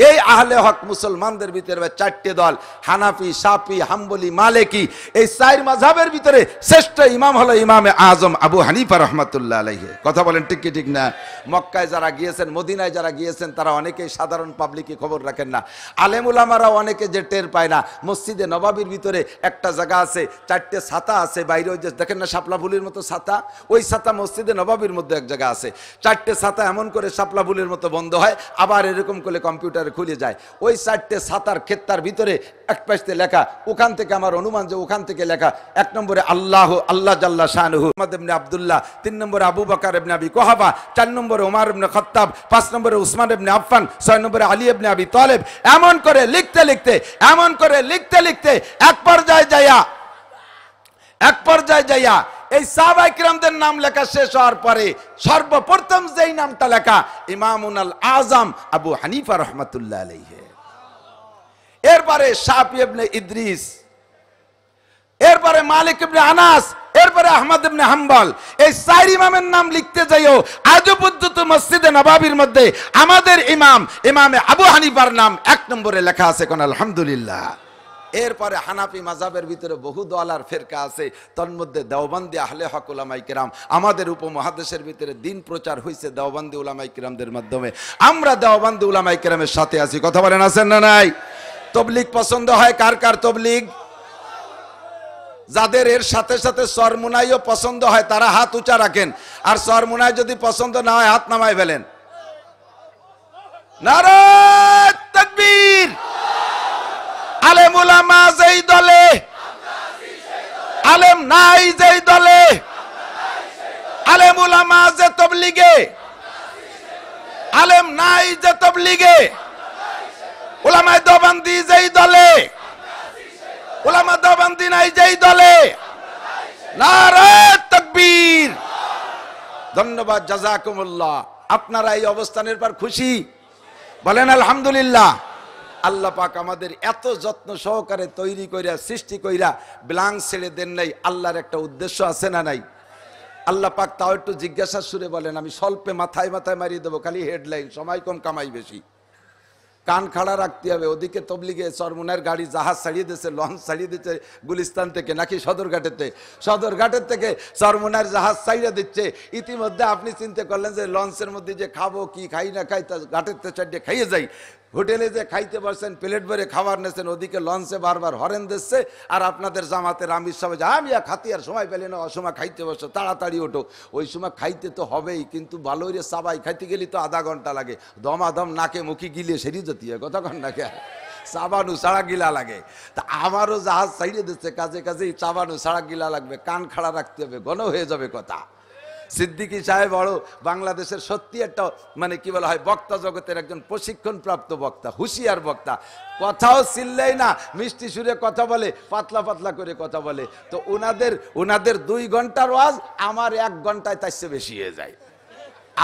এই আহলে হক মুসলমানদের ভিতরে 4টে দল, হানাফি, শাফি, হাম্বলি, মালিকি। এই 4 মাযহাবের ভিতরে শ্রেষ্ঠ ইমাম হলো ইমামে আজম আবু হানিফা রাহমাতুল্লাহ আলাইহি। কথা বলেন ঠিক কি ঠিক না? মক্কায় যারা গিয়েছেন, মদিনায় যারা গিয়েছেন, তারা অনেকেই সাধারণ পাবলিকই খবর রাখেন না। আলেম উলামারা অনেকে যে টের পায় না। মসজিদে নবাবির ভিতরে একটা জায়গা আছে, 4টে ছাতা আছে বাইরে, ওই যে দেখেন না শাপলা ফুলের মতো ছাতা, ওই ছাতা মসজিদে নবাবির মধ্যে এক জায়গা আছে। 4টে ছাতা এমন করে শাপলা ফুলের মতো বন্ধ হয়, আবার এরকম করে কম্পিউটার খুলে যায়। ওই 4টে ছাতার ক্ষেত্রার ভিতরে এক পাশে লেখা, ওখান থেকে আমার অনুমান যে ওখান থেকে লেখা, 1 নম্বরে আল্লাহ, আল্লাহ জাল্লা শানুহু, মুহাম্মদ ইবনে আব্দুল্লাহ, 3 নম্বরে আবু বকর ইবনে আবি কুহাফা, 4 নম্বরে ওমর ইবনে খাত্তাব, 5 নম্বরে উসমান ইবনে আফফান, 6 নম্বরে আলী ইবনে আবি তালেব। এমন করে লিখতে লিখতে, এমন করে লিখতে লিখতে এক পর্যায়ে যাইয়া এই সাহাবায়ে কিরামদের নাম লেখা শেষ হওয়ার পরে সর্বপ্রথম যেই নামটা লেখা, ইমামুল আজম আবু হানিফা রাহমাতুল্লাহ আলাইহি। এরপরে শাফি ইবনে ইদ্রিস, এরপরে মালিক ইবনে আনাস, এরপরে আহমদ ইবনে হাম্বল। এই 4 ইমামের নাম লিখতে যাইও আজও পর্যন্ত মসজিদে নববীর মধ্যে আমাদের ইমামে আবু হানিফার নাম 1 নম্বরে লেখা আছে। কোন আলহামদুলিল্লাহ। এরপরে হানাফি মাযহাবের ভিতরে বহু দল আর ফেরকা আছে, তন্মধ্যে দেওবন্দি আহলে হক উলামায়ে কিরাম। আমাদের উপমহাদেশের ভিতরে দিন প্রচার হয়েছে দেওবন্দি উলামায়ে কিরামদের মাধ্যমে। আমরা দেওবন্দি উলামায়ে কিরামের সাথে আছি। কথা বলেন আছেন না নাই? তবলিগ পছন্দ হয় কার কার? তবলিগ যাদের এর সাথে সাথে চরমুনাইও পছন্দ হয় তারা হাত উঁচা রাখেন, আর চরমুনাই যদি পছন্দ না হয় হাত নামায় ফেলেন। নারায়ে তাকবীর। আলেম উলামা যেই দলে, আলেম নাই যেই দলে, আলেম উলামা যে তবলিগে, আলেম নাই যে তবলিগে, উলামায়ে দেওবন্দি যেই দলে, উলামা দেওবন্দি নাই যেই দলে। নারায়ে তাকবীর। ধন্যবাদ, জাযাকুমুল্লাহ। আপনারা এই অবস্থানের পর খুশি? বলেন আলহামদুলিল্লাহ। আল্লাহ পাক আমাদের এত যত্ন সহকারে তৈরি কইরা সৃষ্টি কইরা ব্ল্যাঙ্ক ছেড়ে দেন নাই। আল্লাহর একটা উদ্দেশ্য আছে না নাই? আল্লাহ পাক তাও একটু জিজ্ঞাসা সুরে বলেন, আমি স্বল্পে মাথায় মাথায় মারিয়ে দেবো, খালি হেডলাইন, সময় কম কামাই বেশি। কান খাড়া রাখতে হবে। ওদিকে তবলিগে চরমুনার গাড়ি জাহাজ ছাড়িয়ে দিচ্ছে, লঞ্চ ছাড়িয়ে দিচ্ছে গুলিস্তান থেকে নাকি সদরঘাটেতে, সদরঘাটের থেকে চরমুনার জাহাজ ছাড়িয়ে দিচ্ছে। ইতিমধ্যে আপনি চিন্তা করলেন যে লঞ্চের মধ্যে যে খাবো কি খাই না খাই, তা ঘাটের তে চারটে খাইয়ে যাই। হোটেলে যে খাইতে পারছেন, প্লেট ভরে খাবার নিয়েছেন, ওদিকে লঞ্চে বারবার হরেন দিচ্ছে। আর আপনাদের জামাতের আমির সাহেব যে আমি খাতি আর সময় পেলে না, অসময় খাইতে বসো, তাড়াতাড়ি ওঠো। ওই সময় খাইতে তো হবেই, কিন্তু ভালোই রে চাবাই খাইতে গেলে তো আধা ঘন্টা লাগে। দমাদম নাকে মুখি গিলে সেরি যেতে হয়, কতক্ষণ নাকি চাবানু ছাড়া গিলা লাগে। তা আমারও জাহাজ ছাইড়ে দিচ্ছে, কাজে কাজেই চাবানু ছাড়া গিলা লাগবে, কান খাড়া রাখতে হবে, ঘন হয়ে যাবে কথা। সিদ্দিকী সাহেব বড় বাংলাদেশের সত্যি একটা মানে কি বলা হয় বক্তা জগতের একজন প্রশিক্ষণপ্রাপ্ত বক্তা, হুঁশিয়ার বক্তা। কথাও চিল্লেই না, মিষ্টি সুরে কথা বলে, পাতলা পাতলা করে কথা বলে। তো ওনাদের 2 ঘন্টার ওয়াজ আমার 1 ঘন্টায় তার চেয়ে বেশি হয়ে যায়।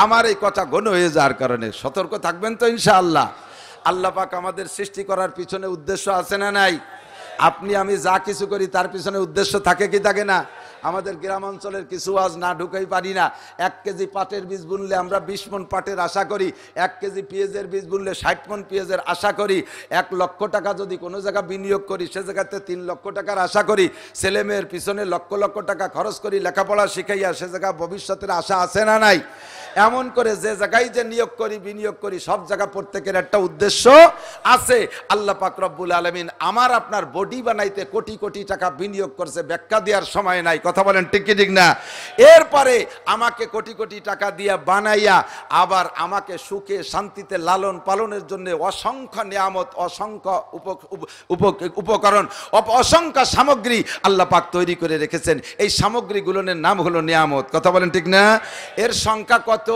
আমার এই কথা ঘন হয়ে যাওয়ার কারণে সতর্ক থাকবেন তো ইনশাআল্লাহ। আল্লাহ পাক আমাদের সৃষ্টি করার পিছনে উদ্দেশ্য আছে না নাই? আপনি আমি যা কিছু করি তার পিছনে উদ্দেশ্য থাকে কি থাকে না? আমাদের গ্রাম অঞ্চলের কিছু আজ না ঢুকাই পারি না। 1 কেজি পাটের বীজ বুনলে আমরা 20 মণ পাটের আশা করি, 1 কেজি পেঁয়াজের বীজ বুনলে 60 মণ পেঁয়াজের আশা করি। 1 লক্ষ টাকা যদি কোনো জায়গা বিনিয়োগ করি, সে জায়গাতে 3 লক্ষ টাকার আশা করি। ছেলে মেয়ের পিছনে লক্ষ লক্ষ টাকা খরচ করি লেখাপড়া শিখাইয়া, সে জায়গা ভবিষ্যতের আশা আছে না নাই? এমন করে যে জায়গায় যে নিয়োগ করি বিনিয়োগ করি, সব জায়গা প্রত্যেকের একটা উদ্দেশ্য আছে। আল্লাহ পাক রব্বুল আলামিন আমার আপনার বডি বানাইতে কোটি কোটি টাকা বিনিয়োগ করছে, ব্যাখ্যা দেওয়ার সময় নাই। কথা বলেন ঠিক কি ঠিক না? এরপরে আমাকে কোটি কোটি টাকা দিয়া বানাইয়া আবার আমাকে সুখে শান্তিতে লালন পালনের জন্য অসংখ্য নিয়ামত, অসংখ্য উপকরণ, অসংখ্য সামগ্রী আল্লাহ পাক তৈরি করে রেখেছেন। এই সামগ্রীগুলোর নাম হলো নিয়ামত। কথা বলেন ঠিক না? এর সংখ্যা কত?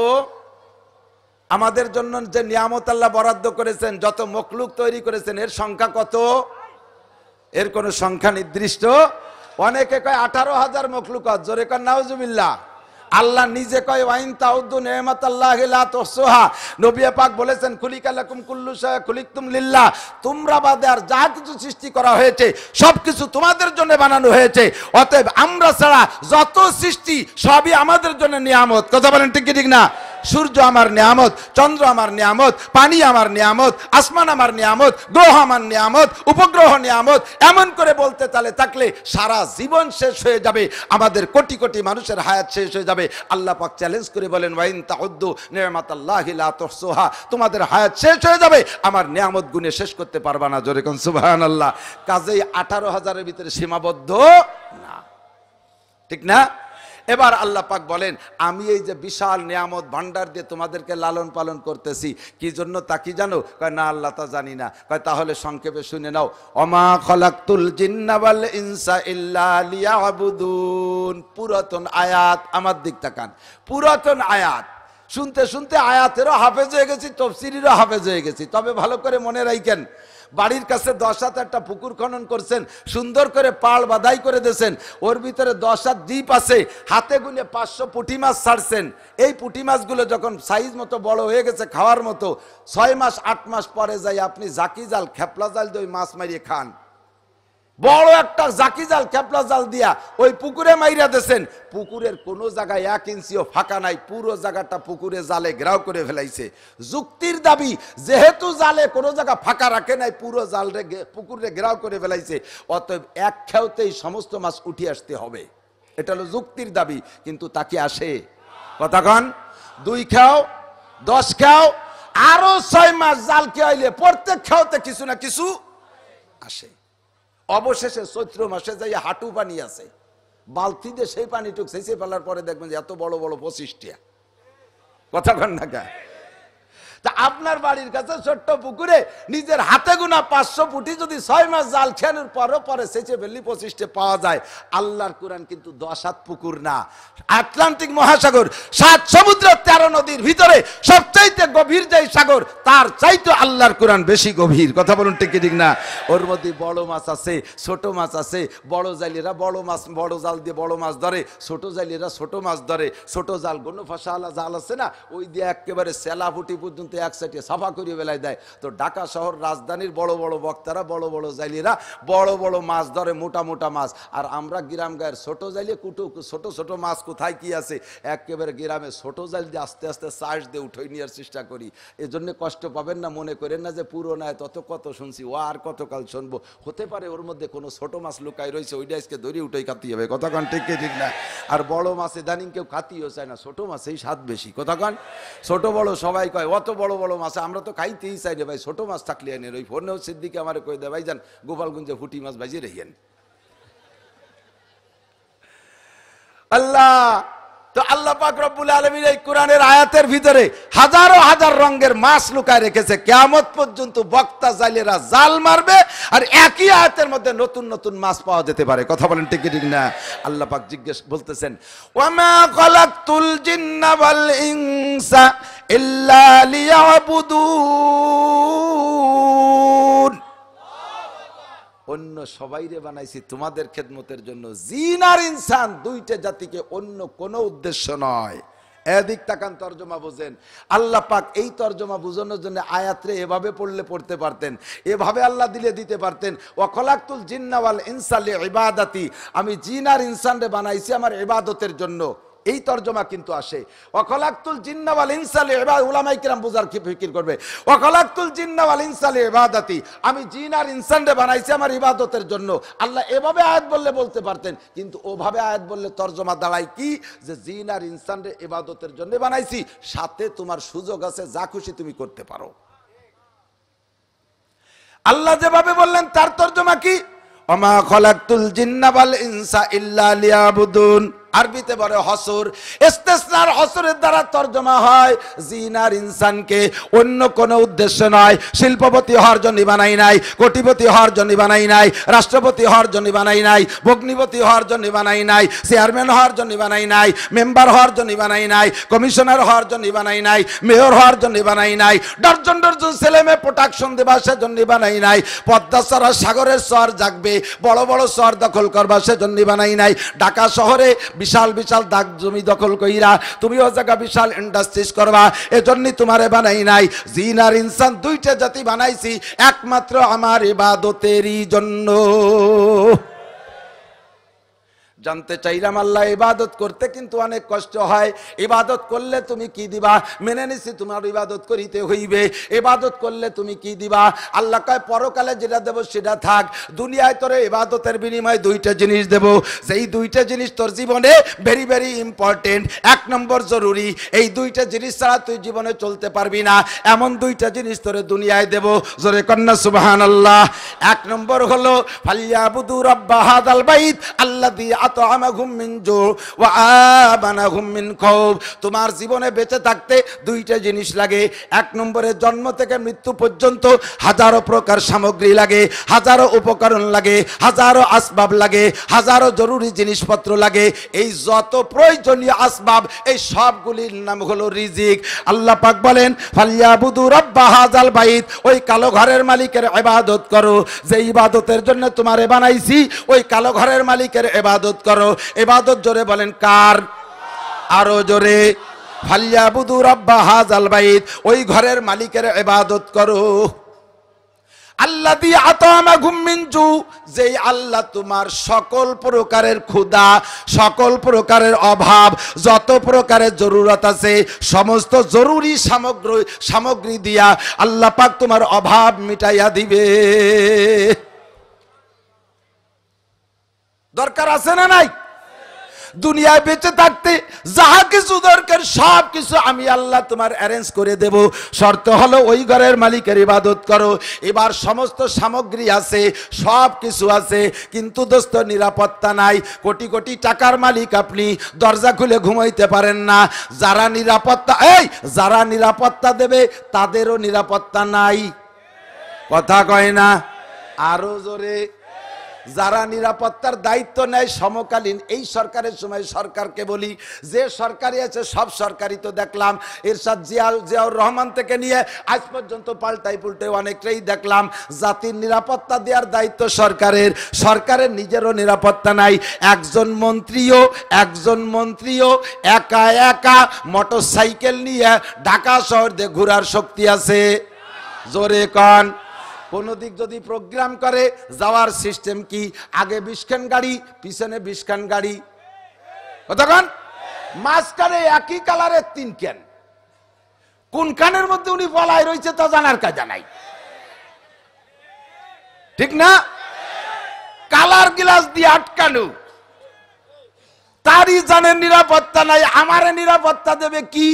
আমাদের জন্য যে নিয়ামত আল্লাহ বরাদ্দ করেছেন, যত মখলুক তৈরি করেছেন, এর সংখ্যা কত? এর কোন সংখ্যা নির্দিষ্ট? অনেকে কয় 18,000 মখলুকাত, জোরে কয় নাউজুবিল্লাহ। আল্লাহ নিজে কয় ওয়াইন তাউদ্দু নি'মাতাল্লাহি লা তুহসুহা। নবী পাক বলেছেন খুলিকা লাকুম কুল্লু শাইইন খুলিকতুম লিল্লাহ। তোমরা বাদে আর যা কিছু সৃষ্টি করা হয়েছে সবকিছু তোমাদের জন্য বানানো হয়েছে। অতএব আমরা ছাড়া যত সৃষ্টি সবই আমাদের জন্য নিয়ামত। কথা বলেন ঠিক কি ঠিক না? সূর্য আমার নিয়ামত, চন্দ্র আমার নিয়ামত, পানি আমার নিয়ামত, আসমান আমার নিয়ামত, গ্রহ আমার নিয়ামত, উপগ্রহ নিয়ামত। এমন করে বলতে থাকলে সারা জীবন শেষ হয়ে যাবে, আমাদের কোটি কোটি মানুষের হায়াত শেষ হয়ে যাবে। আল্লাহ পাক চ্যালেঞ্জ করে বলেন ওয়াইন তাউদ্দু নি'মাতাল্লাহি লা তুহসুহা। তোমাদের হায়াত শেষ হয়ে যাবে, আমার নিয়ামত গুণে শেষ করতে পারবা না। জোরে কোন সুবহানাল্লাহ। কাজেই 18,000-এর ভিতরে সীমাবদ্ধ না, ঠিক না? এবার আল্লাহ পাক বলেন আমি এই যে বিশাল নিয়ামত ভান্ডার দিয়ে তোমাদেরকে লালন পালন করতেছি, কি জন্য তা কি জানো? কয় না আল্লাহ তা জানি না। কয় তাহলে সংক্ষেপে শুনে নাও। ওমা খালাকতুল জিন্না ওয়াল ইনসা ইল্লা লিয়াবুদুন। পুরাতন আয়াত, আমার দিক তাকান, পুরাতন আয়াত শুনতে শুনতে আয়াতেরও হাফেজ হয়ে গেছি, তফসিরেরও হাফেজ হয়ে গেছি। তবে ভালো করে মনে রাখেন, বাড়ির কাছে 10 হাত একটা পুকুর খনন করছেন, সুন্দর করে পাড় বাধাই করে দিয়েছেন, ওর ভিতরে 10 হাত দ্বীপ আছে, হাতে গুনে 500 পুঁটি মাছ ছাড়ছেন। এই পুঁটি মাছগুলো যখন সাইজ মতো বড় হয়ে গেছে খাওয়ার মতো, 6 মাস 8 মাস পরে যাই আপনি জাকি জাল খেপলা জাল দিয়ে ওই মাছ মারিয়ে খান। বড় একটা জাকি জাল খেপলা জাল দিয়া ওই পুকুরে মাইরা দেন, পুকুরের কোন জায়গায় 1 ইঞ্চিও ফাঁকা নাই, পুরো জায়গাটা পুকুরে জালে ঘেরাও করে ফেলাইছে। যুক্তির দাবি, যেহেতু জালে কোনো জায়গা ফাঁকা রাখে নাই, পুরো জালরে পুকুরে ঘেরাও করে ফেলাইছে, অতএব এক খেউতেই সমস্ত মাছ উঠে আসতে হবে। এটা হলো যুক্তির দাবি, কিন্তু তাকে আসে কতক্ষণ? 2 খেও, 10 খেও, আরো 6 মাস জাল খেয়াইলে প্রত্যেক খেউতে কিছু না কিছু আসে। অবশেষে চৈত্র মাসে যাই হাঁটু পানি আছে, বালতি দিয়ে সেই পানিটুক সেচে ফেলার পরে দেখবেন যে এত বড় বড় 25টা। কথা কন না কা? তা আপনার বাড়ির কাছে ছোট্ট পুকুরে নিজের হাতে গোনা 500 পুঁটি যদি 6 মাস জাল খেয়ানোর পরও পরে সেচে ফেললি 25টা পাওয়া যায়। আল্লাহর কোরআন কিন্তু 10 পুকুর না, আটলান্টিক মহাসাগর 7 সমুদ্র 13 নদীর ভিতরে সবচাইতে গভীর যে সাগর, তার চাইতে আল্লাহর কোরআন বেশি গভীর। কথা বলুন ঠিক কি ঠিক না? ওর মধ্যে বড় মাছ আছে, ছোট মাছ আছে। বড় জালেরা বড় মাছ, বড় জাল দিয়ে বড় মাছ ধরে, ছোট জালেরা ছোট মাছ ধরে। ছোট জাল গন্য ফাঁসাওয়ালা জাল আছে না, ওই দিয়ে একেবারে সেলা ফুটি পর্যন্ত এক সাইডে সাফা করিয়ে বেলায় দেয়। তো ঢাকা শহর রাজধানীর বড় বড় বক্তারা, বড় বড় জাইলিরা বড় বড় মাছ ধরে, মোটা মোটা মাছ। আর আমরা গ্রাম গায়ের ছোট জাইলে কুটু ছোট ছোট মাছ কোথায় কি আছে, একেবারে গ্রামে ছোট জাল দিয়ে আস্তে আস্তে চাষ দিয়ে উঠে নেওয়ার চেষ্টা করি। এজন্য কষ্ট পাবেন না, মনে করেন না যে পুরো নয় তত কত শুনছি, ও আর কতকাল শুনবো। হতে পারে ওর মধ্যে কোনো ছোট মাছ লুকাই রয়েছে, ওইটা আজকে ধরে উঠেই খাতি হবে। কথা কন ঠিক ঠিক না? আর বড় মাছে দানিং কেউ খাতিও চায় না, ছোট মাছেই স্বাদ বেশি। কথা কন? ছোট বড় সবাই কয় অত বড় বড় মাছ আমরা তো খাইতেই চাই রে ভাই, ছোট মাছ থাকলে এনে। ওই ফোনেও সিদ্দিকে আমার কই দে ভাই যান গোপালগঞ্জে ফুটি মাছ ভাজিয়ে রেখেন। আল্লাহ তো আল্লাহ পাক রব্বুল আলামিন এই কোরআনের আয়াতের ভিতরে হাজারো হাজার রঙের মাছ লুকায় রেখেছে। কিয়ামত পর্যন্ত বক্তা জালেরা জাল মারবে আর একই আয়াতের মধ্যে নতুন নতুন মাছ পাওয়া যেতে পারে। কথা বলেন ঠিক ঠিক না? আল্লাহ পাক জিজ্ঞেস বলতেছেন, ওয়ামা খালাকতুল জিন্না ওয়াল ইনসা ইল্লা লিয়াবুদুন। অন্য সবাইরে বানাইছি তোমাদের খেদমতের জন্য, জিন আর ইনসান দুইটা জাতিকে, অন্য কোনো উদ্দেশ্য নয়। এদিক তাকান, তর্জমা বুঝেন। আল্লাহ পাক এই তর্জমা বুঝানোর জন্য আয়াতরে এভাবে পড়লে পড়তে পারতেন, এভাবে আল্লাহ দিলে দিতে পারতেন, ওয়া খালাকতুল জিন্না ওয়াল ইনসা লিইবাদাতি, আমি জিন আর ইনসানরে বানাইছি আমার ইবাদতের জন্য। এই তর্জমা কিন্তু আসে, ওয়া খালাকতুল জিন্না ওয়াল ইনসা লিইবাদ। উলামায়ে কিরাম বুঝার কি ফিকির করবে, ওয়া খালাকতুল জিন্না ওয়াল ইনসা লিইবাদাতি, আমি জিন আর ইনসানরে বানাইছি আমার ইবাদতের জন্য। আল্লাহ এভাবে আয়াত বললে বলতে পারতেন, কিন্তু ওভাবে আয়াত বললে তর্জমা দাঁড়ায় কি, যে জিন আর ইনসানরে ইবাদতের জন্য বানাইছি, সাথে তোমার সুযোগ আছে, যা খুশি তুমি করতে পারো। আল্লাহ যেভাবে বললেন তার তর্জমা কি, ওমা খালাকতুল জিন্না ওয়াল ইনসা ইল্লা লিয়াবুদুন। আরবিতে বলে হসর, ইস্তিসনার হসরের দ্বারা তর্জমা হয় জিন আর ইনসানকে অন্য কোনো উদ্দেশ্য নয়, শিল্পপতি হওয়ার জন্য বানাই নাই, কোটিপতি হওয়ার জন্য বানাই নাই, রাষ্ট্রপতি হওয়ার জন্য বানাই নাই, ভগ্নিপতি হওয়ার জন্য বানাই নাই, চেয়ারম্যান হওয়ার জন্য বানাই নাই, মেম্বার হওয়ার জন্য বানাই নাই, কমিশনার হওয়ার জন্য বানাই নাই, মেয়র হওয়ার জন্য বানাই নাই, ডর্জন ডর্জন ছেলে মেয়ে প্রোটেকশন দেবার সেজন্য বানাই নাই, পদ্মা ছাড়া সাগরের চর জাগবে, বড় বড় চর দখল করবার সেজন্য বানাই নাই। ঢাকা শহরে বিশাল বিশাল দাগ জমি দখল কইরা তুমিও জায়গা বিশাল ইন্ডাস্ট্রিজ করবা, এজন্যই তোমারে বানাই নাই। জিন আর ইনসান দুইটা জাতি বানাইছি একমাত্র আমার ইবাদতেরই জন্য। জানতে চাইলাম আল্লাহ ইবাদত করতে কিন্তু অনেক কষ্ট হয়। ইবাদত করলে তুমি কি দিবা? মেনে নিছি তোমার ইবাদত করিতে হইবে। ইবাদত করলে তুমি কি দিবা? আল্লাহ কয় পরকালে যেটা দেব সেটা থাক, দুনিয়ায় তোরে ইবাদতের বিনিময়ে দুইটা জিনিস দেব, যেই দুইটা জিনিস তোর জীবনে ভেরি ভেরি ইম্পর্টেন্ট, এক নম্বর জরুরি। এই দুইটা জিনিস ছাড়া তুই জীবনে চলতে পারবি না, এমন দুইটা জিনিস তোরে দুনিয়ায় দেব। জোরে কন্না সুবহানাল্লাহ। এক নম্বর হলো ফালিয়াবুদু রাব্বা হাযাল বাইত আল্লাযী আত'আমাহুম মিন জু ওয়া আমানাহুম মিন খাউফ। তোমার জীবনে বেঁচে থাকতে দুইটা জিনিস লাগে। এক নম্বরে জন্ম থেকে মৃত্যু পর্যন্ত হাজারো প্রকার সামগ্রী লাগে, হাজারো উপকরণ লাগে, হাজারো আসবাব লাগে, হাজারো জরুরি জিনিসপত্র লাগে। এই যত প্রয়োজনীয় আসবাব, এই সবগুলির নাম হলো রিজিক। আল্লাহ পাক বলেন ফালিয়াবুদু রাব্বা হাযাল বাইত, ওই কালো ঘরের মালিকের ইবাদত করো, যে ইবাদতের জন্য তোমারে বানাইছি ওই কালো ঘরের মালিকের ইবাদত করো। ইবাদত জোরে বলেন কার? আরো জোরে। ফালিয়াবুদু রাব্বা হাযাল বাইত, ওই ঘরের মালিকের ইবাদত করো। আল্লাযী আত'আমাহুম মিন জু, যেই আল্লাহ তোমার সকল প্রকারের ক্ষুধা, সকল প্রকারের অভাব, যত প্রকারের জরুরত আছে সমস্ত জরুরি সামগ্রী দিয়া আল্লাহ পাক তোমার অভাব মিটাইয়া দিবে। দরকার আছে না নাই? দুনিয়ায় বেঁচে থাকতে যাহা কিছু দরকার সব কিছু আমি আল্লাহ তোমার অ্যারেঞ্জ করে দেব, শর্ত হলো ওই ঘরের মালিকের ইবাদত করো। এবার সমস্ত সামগ্রী আছে, সব কিছু আছে, কিন্তু দোস্ত নিরাপত্তা নাই। কোটি কোটি টাকার মালিক আপনি, দরজা খুলে ঘুমাইতে পারেন না। যারা নিরাপত্তা দেবে তাদেরও নিরাপত্তা নাই। কথা কয় না? আরো জোরে। যারা নিরাপত্তার দায়িত্ব নেয় সমকালীন, এই সরকারের সময় সরকারকে বলি, যে সরকারি আছে সব সরকারি তো দেখলাম, এরশাদ জিয়াউর রহমান থেকে নিয়ে আজ পর্যন্ত পাল্টাই পুল্টে অনেকটাই দেখলাম। জাতির নিরাপত্তা দেওয়ার দায়িত্ব সরকারের, সরকারের নিজেরও নিরাপত্তা নাই। একজন মন্ত্রীও একা একা মোটর সাইকেল নিয়ে ঢাকা শহর দিয়ে ঘোরার শক্তি আছে? জোরে কন। কোন দিক যদি প্রোগ্রাম করে যাওয়ার সিস্টেম কি? আগে 20 খান গাড়ি, পিছনে 20 খান গাড়ি। কতক্ষণ? মাঝখানে একই কালারের 3 খান। কোন খানের মধ্যে উনি পলায় রয়েছে তা জানার কাজা নাই, ঠিক না? কালার গ্লাস দিয়ে আটকানো, তারই জানেন নিরাপত্তা নাই। আমারে নিরাপত্তা দেবে কি?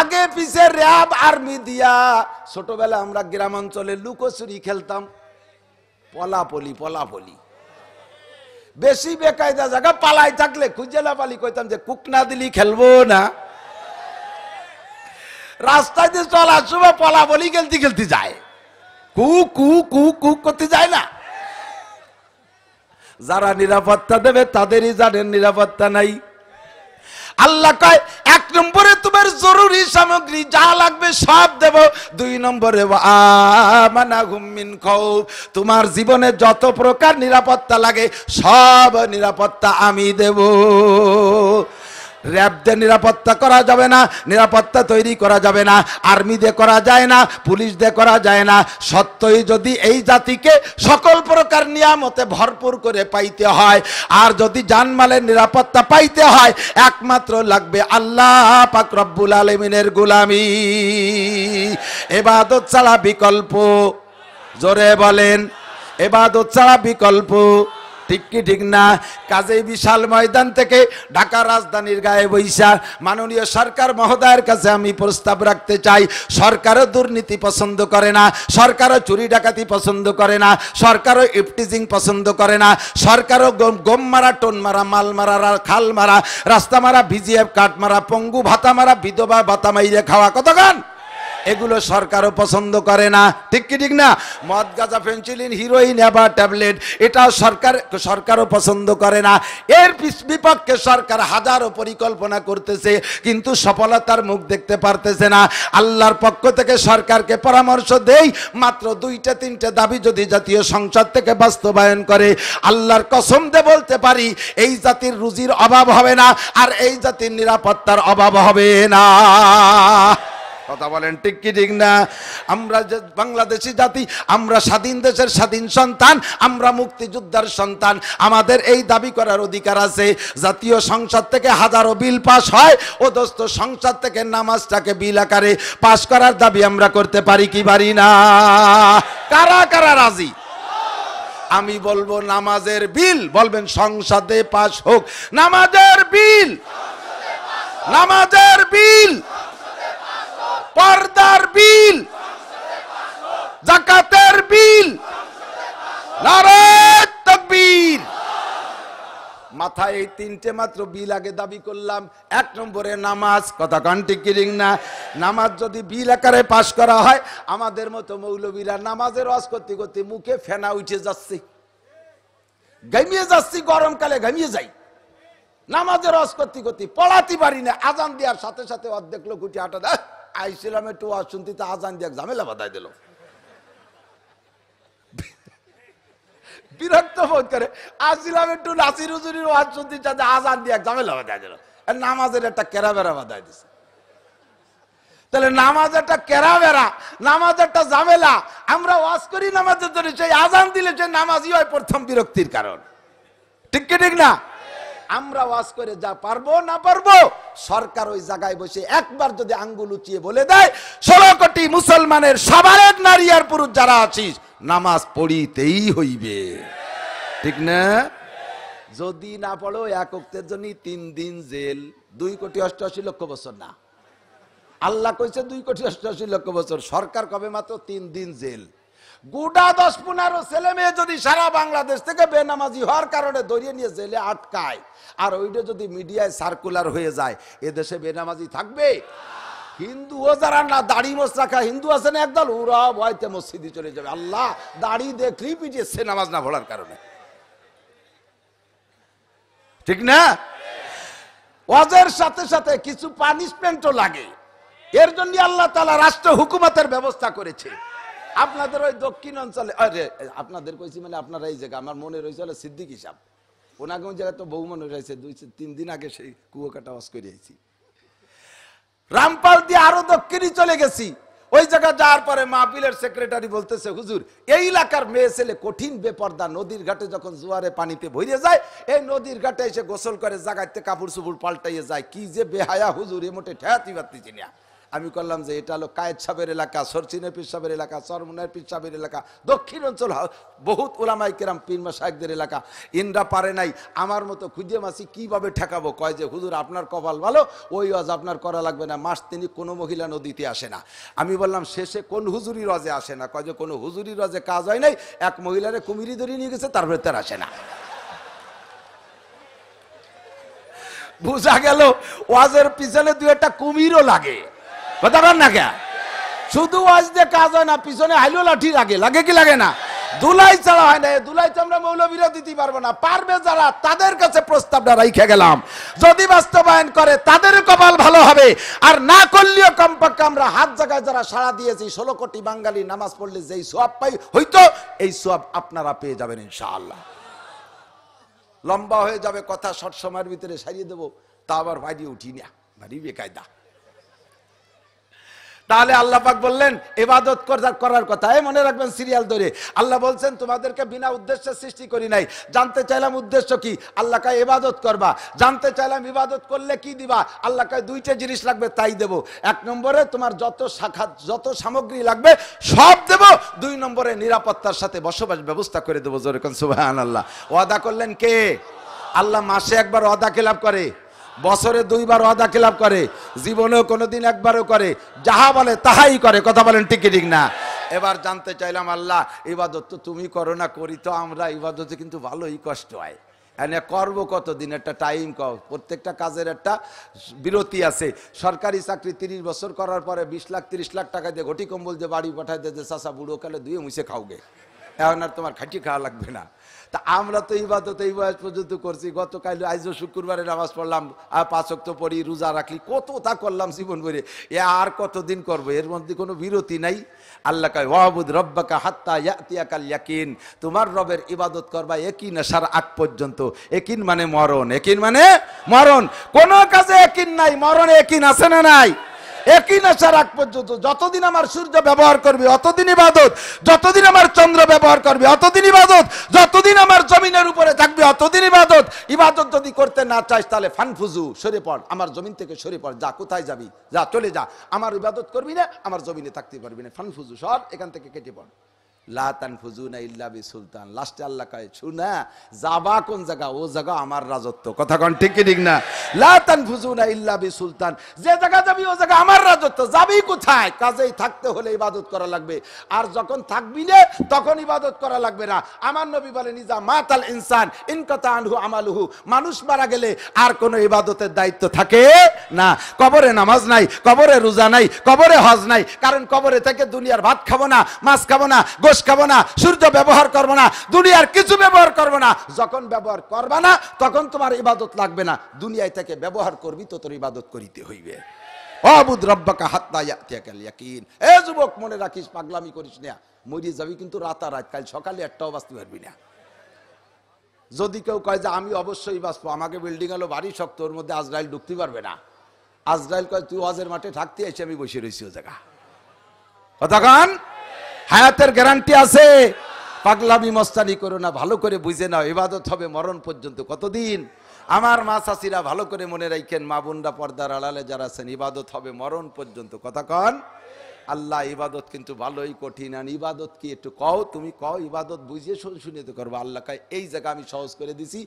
আগে পিছে র্যাব আর্মি দিয়া। ছোটবেলা আমরা গ্রামাঞ্চলে লুকোচুরি খেলতাম, পলাপলি বেশি বেকায়দা জায়গা পালাই থাকলে খুঁজেলা পালি কইতাম যে কুক না দিলি খেলবো না। রাস্তায় দিয়ে চলার সময় পলাপলি খেলতে যায়, কু কু কু কু করতে যায় না। যারা নিরাপত্তা দেবে তাদেরই জানেন নিরাপত্তা নাই। আল্লাহ কয় 1 নম্বরে তোমার জরুরি সামগ্রী যা লাগবে সব দেব। 2 নম্বরে আমানাহুম মিন খাউফ, তোমার জীবনে যত প্রকার নিরাপত্তা লাগে সব নিরাপত্তা আমি দেব। র্যাব দিয়ে নিরাপত্তা করা যাবে না, নিরাপত্তা তৈরি করা যাবে না, আর্মি দিয়ে করা যায় না, পুলিশ দিয়ে করা যায় না। সত্যই যদি এই জাতিকে সকল প্রকার নিয়ামতে ভরপুর করে পাইতে হয়, আর যদি জানমালের নিরাপত্তা পাইতে হয়, একমাত্র লাগবে আল্লাহ পাক রব্বুল আলামিনের গোলামি। ইবাদত ছাড়া বিকল্প, জোরে বলেন, ইবাদত ছাড়া বিকল্প, ঠিক কি ঠিক না? কাজেই বিশাল ময়দান থেকে ঢাকা রাজধানীর গায়ে বৈশা মাননীয় সরকার মহোদয়ের কাছে আমি প্রস্তাব রাখতে চাই। সরকারও দুর্নীতি পছন্দ করে না, সরকারও চুরি ডাকাতি পছন্দ করে না, সরকারও ইফটিজিং পছন্দ করে না, সরকারও গম মারা, টোন মারা, মাল মারা, খাল মারা, রাস্তা মারা, ভিজিএফ কাট মারা, পঙ্গু ভাতা মারা, বিধবা ভাতা মাইরে খাওয়া, কতক্ষণ এগুলো সরকারও পছন্দ করে না, ঠিক কি ঠিক না? মদ গাঁজা ফেন্সিলিন হিরোইন এবার ট্যাবলেট, এটাও সরকারও পছন্দ করে না। এর বিপক্ষে সরকার হাজারো পরিকল্পনা করতেছে, কিন্তু সফলতার মুখ দেখতে পারতেছে না। আল্লাহর পক্ষ থেকে সরকারকে পরামর্শ দেই, মাত্র 2-3টে দাবি যদি জাতীয় সংসদ থেকে বাস্তবায়ন করে, আল্লাহর কসম দিয়ে বলতে পারি এই জাতির রুজির অভাব হবে না, আর এই জাতির নিরাপত্তার অভাব হবে না। কথা বলেন ঠিক কি ঠিক না? আমরা যে বাংলাদেশি জাতি, আমরা স্বাধীন দেশের স্বাধীন সন্তান, আমরা মুক্তিযোদ্ধার সন্তান, আমাদের এই দাবি করার অধিকার আছে। জাতীয় সংসদ থেকে হাজারো বিল পাস হয়, ও দোস্ত সংসদ থেকে নামাজটাকে বিল আকারে পাস করার দাবি আমরা করতে পারি কি পারি না? কারা কারা রাজি? আমি বলবো নামাজের বিল, বলবেন সংসদে পাস হোক। নামাজের বিল, নামাজের বিল, পর্দার বিল, যাকাতের বিল, নারে তাকবীর। মাথায় এই 3টে মাত্র বিল আগে দাবি করলাম। 1 নম্বরে নামাজ, কথা কান ঠিক কি ঠিক না? নামাজ যদি বিল আকারে পাশ করা হয়, আমাদের মতো মৌলবীরা নামাজের ওয়াজ করতে করতে মুখে ফেনা উঠে যাচ্ছে, ঘামিয়ে যাচ্ছি, গরমকালে ঘামিয়ে যাই। নামাজের ওয়াজ করতে করতে পড়াতে পারি না, আজান দেওয়ার সাথে সাথে অর্ধেক লোক উঠে হাঁটা দেয়। আইছিলাম একটু ওয়াজ শুনতে, তা আজান দিয়ে ঝামেলা বাধাই দিল, বিরক্ত বোধ করে। আসছিলাম একটু নাসির হুজুরির ওয়াজ শুনতে, চাচ্ছে আজান দিয়ে ঝামেলা বাধাই দিল। নামাজের একটা কেরাবেরা বাধাই দিছে। তাহলে নামাজ একটা কেরাবেরা, নামাজ একটা ঝামেলা। আমরা ওয়াজ করি নামাজের জন্য, সেই আজান দিলে সেই নামাজই হয় প্রথম বিরক্তির কারণ, ঠিক কি ঠিক না? আমরা ওয়াজ করে যা পারবো না পারবো, সরকার ওই জায়গায় বসে একবার যদি আঙ্গুল উঁচিয়ে বলে দেয় 16 কোটি মুসলমানের সবার নারী আর পুরুষ যারা আছিস, নামাজ পড়িতেই হইবে, ঠিক না? যদি না পড়ো এক ওয়াক্তের জন্য 3 দিন জেল, 2,88,00,000 বছর না। আল্লাহ কইছে 2,88,00,000 বছর, সরকার কবে মাত্র 3 দিন জেল। গোটা 10-15 ছেলে মেয়ে যদি সারা বাংলাদেশ থেকে বেনামাজি হওয়ার কারণে ধরিয়ে নিয়ে জেলে আটকায়, আর ওইটা যদি মিডিয়ায় সার্কুলার হয়ে যায়, এদেশে বেনামাজি থাকবে? হিন্দুও যারা না দাড়ি মোছ রাখা হিন্দু আছে না একদল, ওরা ভয়তে মসজিদে চলে যাবে, আল্লাহ দাড়ি দেখলেই পিটিয়েছে নামাজ না পড়ার কারণে। ঠিক না? ওয়াজের সাথে সাথে কিছু পানিশমেন্টও লাগে। এর জন্য আল্লাহ তাআলা রাষ্ট্র হুকুমতের ব্যবস্থা করেছে। আপনাদের ওই দক্ষিণ অঞ্চলে, আরে আপনাদের কইছি মানে আপনারা এই জায়গা, আমার মনে রয়েছে সিদ্দিক হিসাব, ওনাকে ওই জায়গায় তো বহু মনে রয়েছে, 2-3 দিন আগে সেই কুয়াকাটা ওয়াজ করে আইছি। রামপাল দিয়ে আরো দক্ষিণে চলে গেছি, ওই জায়গা যাওয়ার পরে মাহফিলের সেক্রেটারি বলতেছে, হুজুর এই এলাকার মেয়ে ছেলে কঠিন বেপর্দা, নদীর ঘাটে যখন জোয়ারে পানিতে ভরে যায়, এই নদীর ঘাটে এসে গোসল করে জায়গাতে কাপড় চুপড় পাল্টাইয়ে যায়, কি যে বেহায়া হুজুর, এ মোটে ঠেয়াতি পারতেছি না। আমি করলাম যে এটা হলো কায়েদ সাহেবের এলাকা, সরচিনের পীর সাহেবের এলাকা, চরমনের পীর সাহেবের এলাকা, দক্ষিণ অঞ্চল বহুত উলামায়ে কেরাম পীর মাশায়েখদের এলাকা, ইনরা পারে নাই, আমার মতো খুঁজে মাসি কিভাবে ঠেকাবো? কয় যে হুজুর আপনার কপাল ভালো, ওই ওয়াজ আপনার করা লাগবে না, মাস তিনি কোনো মহিলা নদীতে আসে না। আমি বললাম শেষে কোন হুজুরির ওয়াজে আসে না? কয় যে কোনো হুজুরির ওয়াজে কাজ হয় নাই, এক মহিলারে কুমিরি ধরিয়ে নিয়ে গেছে, তার ভেতর আসে না। বুঝা গেল ওয়াজের পিছনে 2-একটা কুমিরও লাগে, কথা বল না কে? শুধু ওয়াজ দিয়ে কাজ হয় না, পিছনে হাইলো লাঠি লাগে, লাগে কি লাগে না? দুলাই ছাড়া হয় না, দুলাই তো আমরা মৌলবীরা দিতে পারবো না, পারবে যারা তাদের কাছে প্রস্তাবটা রাইখে গেলাম, যদি বাস্তবায়ন করে তাদের কপাল ভালো হবে, আর না করলেও কমপক্ষে আমরা হাত জায়গায় যারা সাড়া দিয়েছি 16 কোটি বাঙালি নামাজ পড়লে যেই সওয়াব পাই হয়তো এই সওয়াব আপনারা পেয়ে যাবেন ইনশাআল্লাহ। লম্বা হয়ে যাবে কথা, শর্ট সময়ের ভিতরে সারিয়ে দেবো, তা আবার বাইরে উঠি না, ভারী বেকায়দা। তাহলে আল্লাহ পাক বললেন ইবাদত করার কথা, মনে রাখবেন সিরিয়াল ধরে। আল্লাহ বলছেন তোমাদেরকে বিনা উদ্দেশ্যে সৃষ্টি করি নাই। জানতে চাইলাম উদ্দেশ্য কি? আল্লাহ কয় ইবাদত করবা। জানতে চাইলাম ইবাদত করলে কি দিবা? আল্লাহ কয় 2টা জিনিস লাগবে তাই দেব। 1 নম্বরে তোমার যত সামগ্রী লাগবে সব দেব। 2 নম্বরে নিরাপত্তার সাথে বসবাস ব্যবস্থা করে দেবো। জোরে কোন সুবহানাল্লাহ। ওয়াদা করলেন কে? আল্লাহ মাসে একবার ওয়াদা খেলাপ করে, বছরে 2 বার ওয়াদা খেলাপ করে, জীবনেও কোনোদিন একবারও করে, যাহা বলে তাহাই করে। কথা বলেন ঠিক কি ঠিক না? এবার জানতে চাইলাম আল্লাহ ইবাদত তো তুমি করো না, করি তো আমরা, ইবাদতে কিন্তু ভালোই কষ্ট হয়, এনে করবো কতদিন? একটা টাইম কও, প্রত্যেকটা কাজের একটা বিরতি আছে। সরকারি চাকরি 30 বছর করার পরে 20 লাখ 30 লাখ টাকা দিয়ে ঘটি কম্বল যে বাড়ি পাঠায় দিয়ে চাষা বুড়ো কালে 2 মুছে খাওগে, এখন আর তোমার খাটি খাওয়া লাগবে না। তা আমরা তো ইবাদত এই বয়স পর্যন্ত করছি, গতকাল আজও শুক্রবারে নামাজ পড়লাম, 5 ওয়াক্ত পড়ি, রোজা রাখলি, কত তা করলাম জীবন ভরে, এ আর কতদিন করবো? এর মধ্যে কোনো বিরতি নাই। আল্লাহ কয় ওয়াবুদ রব্বাকা হাত্তা ইয়াতিয়াকাল ইয়াকিন, তোমার রবের ইবাদত করবা ইয়াকিন আসার আগ পর্যন্ত। ইয়াকিন মানে মরণ, ইয়াকিন মানে মরণ। কোন কাজে ইয়াকিন নাই, মরণে ইয়াকিন আছে না নাই? একই আসার আগ পর্যন্ত যতদিন আমার সূর্য ব্যবহার করবে অতদিন ইবাদত, যতদিন আমার চন্দ্র ব্যবহার করবে অতদিন ইবাদত, যতদিন আমার জমিনের উপরে থাকবে অতদিন ইবাদত। ইবাদত যদি করতে না চাস তাহলে ফানফুজু, সরে পড়, আমার জমিন থেকে সরে পড়, যা, কোথায় যাবি যা, চলে যা, আমার ইবাদত করবি না, আমার জমিনে থাকতে পারবি না, ফানফুজু, সর এখান থেকে, কেটে পড়। লা তানফুজুনা ইল্লা বিসুলতান। লাস্টে আল্লাহ কয় শুনা যাবা কোন জায়গা? ও জায়গা আমার রাজত্ব। কথা কোন ঠিক কি ঠিক না? লা তানফুজুনা ইল্লা বিসুলতান, যে জায়গা যাবি ও জায়গা আমার রাজত্ব। যাবি কোথায়? কাজেই থাকতে হলে ইবাদত করা লাগবে, আর যখন থাকবি না তখন ইবাদত করা লাগবে না। আমার নবী বলেন ইজা মাতাল ইনসান ইনকাতা আনহু আমালুহু, মানুষ মারা গেলে আর কোনো ইবাদতের দায়িত্ব থাকে না। কবরে নামাজ নাই, কবরে রোজা নাই, কবরে হজ নাই, কারণ কবরে থেকে দুনিয়ার ভাত খাবো না, মাছ খাবো না, খাবো না, সূর্য ব্যবহার করবো না, দুনিয়ার কিছু ব্যবহার করবো না। যখন ব্যবহার করবা না তখন তোমার ইবাদত লাগবে না, দুনিয়ায় থেকে ব্যবহার করবি তো তোর ইবাদত করিতে হইবে। ওয়াবুদ রব্বাকা হাত্তা ইয়াতিয়াকাল ইয়াকিন। এ যুবক মনে রাখিস, পাগলামি করিস না, মরে যাবি কিন্তু রাতারাত, কাল সকালে একটাও বাঁচতে পারবি না। যদি কেউ কয় যে আমি অবশ্যই বাঁচবো, আমাকে বিল্ডিং হলো বাড়ি শক্ত, ওর মধ্যে আজরাইল ঢুকতে পারবে না। আজরাইল কয় তুই হজের মাঠে থাকতে এসে আমি বসে রয়েছি ও জায়গা। কথা কান হায়াতের গ্যারান্টি আছে। পাগলামি মস্তানি করো না, ভালো করে বুঝে নাও, ইবাদত হবে মরণ পর্যন্ত। কতদিন? আমার মা চাচিরা ভালো করে মনে রাখেন, মা বোনরা পর্দার আড়ালে যারা আছেন, ইবাদত হবে মরণ পর্যন্ত। কথা কন আল্লাহ ইবাদত কিন্তু ভালোই কঠিন, আর ইবাদত কি একটু কও, তুমি কও ইবাদত বুঝিয়ে শুনিয়ে করবো। আল্লাহ কয় এই জায়গা আমি সহজ করে দিছি,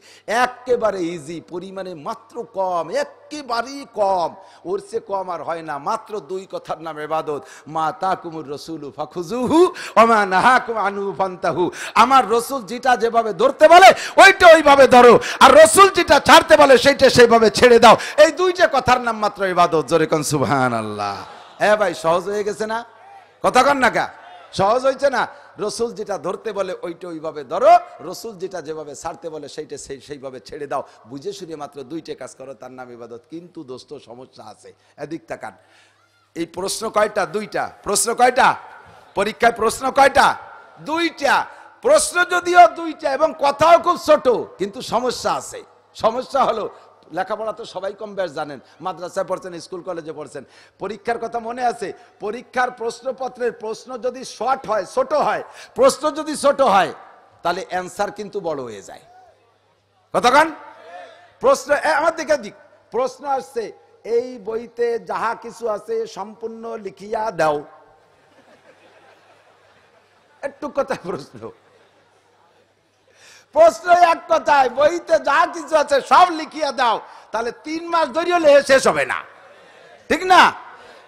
একেবারে ইজি, পরিমাণে মাত্র কম, একেবারেই কম, ওর চেয়ে কম আর হয় না। মাত্র 2 কথার নাম ইবাদত, মা তাকুমুর রাসূলু ফাখুযুহু ওয়া মা নাহাকুম আনহু ফান্তাহু। আমার রাসূল যেটা যেভাবে ধরতে বলে ওইটা ওইভাবে ধরো, আর রাসূল যেটা ছাড়তে বলে সেইটা সেইভাবে ছেড়ে দাও। এই 2টা কথার নাম মাত্র ইবাদত। জোরে কোন সুবহানাল্লাহ। হ্যাঁ ভাই, সহজ হয়ে গেছে না? কথা কন না কা, সহজ হয়েছে না? রসুল যেটা ধরতে বলে ওইটা ওইভাবে ধরো, রসুল যেটা যেভাবে ছাড়তে বলে সেইটা সেইভাবে ছেড়ে দাও। বুঝে শুনে মাত্র 2টা কাজ করো, তার নাম ইবাদত। কিন্তু দোস্ত সমস্যা আছে, এদিক তাকান। এই প্রশ্ন কয়টা? 2টা প্রশ্ন। কয়টা পরীক্ষায় প্রশ্ন? কয়টা? 2টা প্রশ্ন। যদিও 2টা এবং কথাও খুব ছোট, কিন্তু সমস্যা আছে। সমস্যা হলো লেখাপড়া তো সবাই কম বেশ জানেন, মাদ্রাসায় পড়ছেন, স্কুল কলেজে পড়ছেন। পরীক্ষার কথা মনে আছে? পরীক্ষার প্রশ্নপত্রের প্রশ্ন যদি শর্ট হয়, ছোট হয়, প্রশ্ন যদি ছোট হয়, তাহলে অ্যান্সার কিন্তু বড় হয়ে যায়। কতক্ষণ প্রশ্ন আমার দিকে দিক প্রশ্ন আসছে, এই বইতে যাহা কিছু আছে সম্পূর্ণ লিখিয়া দাও। একটু কথায় প্রশ্ন, প্রশ্ন এক কথায়, বইতে যা কিছু আছে সব লিখিয়া দাও, তাহলে 3 মাস ধরেও লেখা শেষ হবে না, ঠিক না?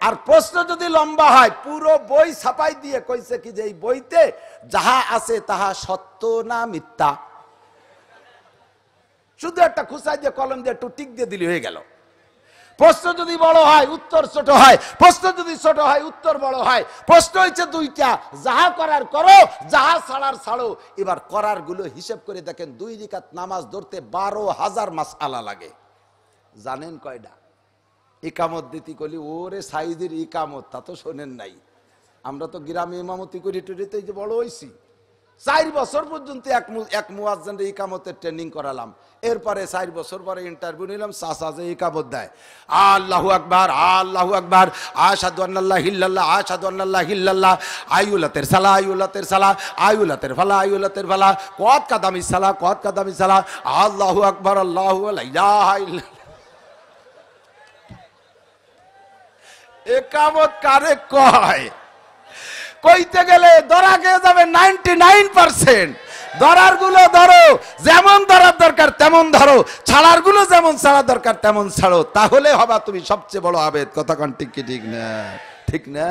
আর প্রশ্ন যদি লম্বা হয়, পুরো বই ছাপাই দিয়ে কইছে কি যে এই বইতে যাহা আছে তাহা সত্য না মিথ্যা, শুধু একটা খুঁচাই দিয়ে কলম দিয়ে একটু টিক দিয়ে দিলে হয়ে গেল। প্রশ্ন যদি বড় হয় উত্তর ছোট হয়, প্রশ্ন যদি ছোট হয় উত্তর বড় হয়। প্রশ্ন হচ্ছে 2টা, যাহা করার করো, যাহা ছাড়ার ছাড়ো। এবার করার গুলো হিসেব করে দেখেন, 2 রাকাত নামাজ ধরতে 12,000 মাসআলা লাগে। জানেন কয়টা? ইকামত দিতে কলি ওরে সাইদের ইকামত, তা তো শোনেন নাই। আমরা তো গ্রামে ইমামতি করি টুরিতে যে বড় হইছি। 4 বছর পর্যন্ত এক মুয়াজ্জিনের ইকামতের ট্রেনিং করালাম। এরপরে 4 বছর পরে ইন্টারভিউ নিলাম, চাচা যে ইকামত দেয়, আল্লাহু আকবার, আল্লাহু আকবার, আশহাদু আন্নাল্লাহা ইল্লাল্লাহ, আশহাদু আন্নাল্লাহা ইল্লাল্লাহ, আইউলাতের সালাহ, আইউলাতের সালাহ, আইউলাতের ফালা, আইউলাতের ফালা, কত কাদামি সালাহ, কত কাদামি সালাহ, আল্লাহু আকবার, আল্লাহু লা ইলাহা ইল্লাল্লাহ। ইকামত কারে কয়? কইতে গেলে ধরা খেয়ে যাবে 99%। ধরার গুলো ধরো, যেমন ধরার দরকার তেমন ধরো, ছাড়ার গুলো যেমন ছাড়া দরকার তেমন ছাড়ো, তাহলে হবা তুমি সবচেয়ে বড় আবেদ। কথা কোন ঠিক কি ঠিক না? ঠিক না?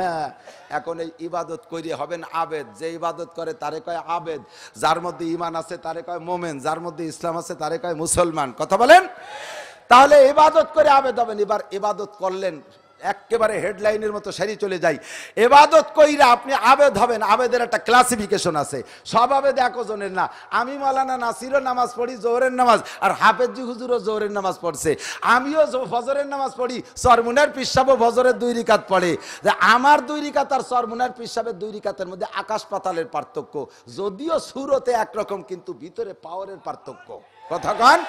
এখন এই ইবাদত কইরে হবেন আবেদ। যে ইবাদত করে তারে কয় আবেদ, যার মধ্যে ঈমান আছে তারে কয় মোমেন, যার মধ্যে ইসলাম আছে তারে কয় মুসলমান। কথা বলেন? তাহলে ইবাদত করে আবেদ হবেন। এবার ইবাদত করলেন, একেবারে হেডলাইনের মতো সারি চলে যাই। ইবাদত কইরা আপনি আবেদ হবেন। আবেদের একটা ক্লাসিফিকেশন আছে। সব আবেদ একজনের না। আমি মাওলানা নাসিরও নামাজ পড়ি জোহরের নামাজ, আর হাফেজি হুজুরও জোহরের নামাজ পড়ছে। আমিও ফজরের নামাজ পড়ি, সরমুনার পিসাবও ফজরের 2 রাকাত পড়ে। যে আমার 2 রাকাত আর সরমুনার পিসাবের 2 রাকাতের মধ্যে আকাশ পাতালের পার্থক্য। যদিও সুরতে একরকম, কিন্তু ভিতরে পাওয়ারের পার্থক্য। কথা কন?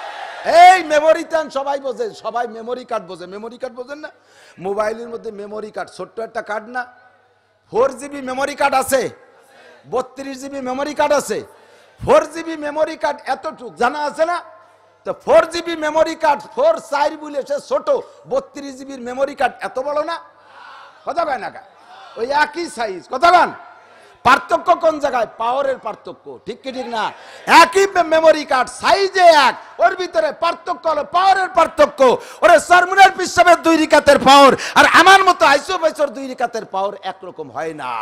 এই মেমোরি টান সবাই বোঝে, সবাই মেমোরি কার্ড বোঝে। মেমোরি কার্ড বোঝেন না? মোবাইলের মধ্যে মেমোরি কার্ড, ছোট্ট একটা কার্ড না? 4 GB মেমোরি কার্ড আছে, 32 GB মেমোরি কার্ড আছে। 4 GB মেমোরি কার্ড এতটুক জানা আছে না? তো 4 GB মেমোরি কার্ড 4 বলে সে ছোট, 32 GB মেমোরি কার্ড এত বড় না? কথা কয় না? ওই একই সাইজ। কথা কন? পার্থক্য কোন জায়গায়? পাওয়ারের পার্থক্য। ঠিক কি ঠিক না? একই মেমোরি কার্ড, সাইজে এক, ওর ভিতরে পার্থক্য হলো পাওয়ারের পার্থক্য। ওরে সরমুনার পিসাবের 2 রাকাতের পাওয়ার আর আমার মতো আইসো বাইসোর 2 রাকাতের পাওয়ার একরকম হয় না।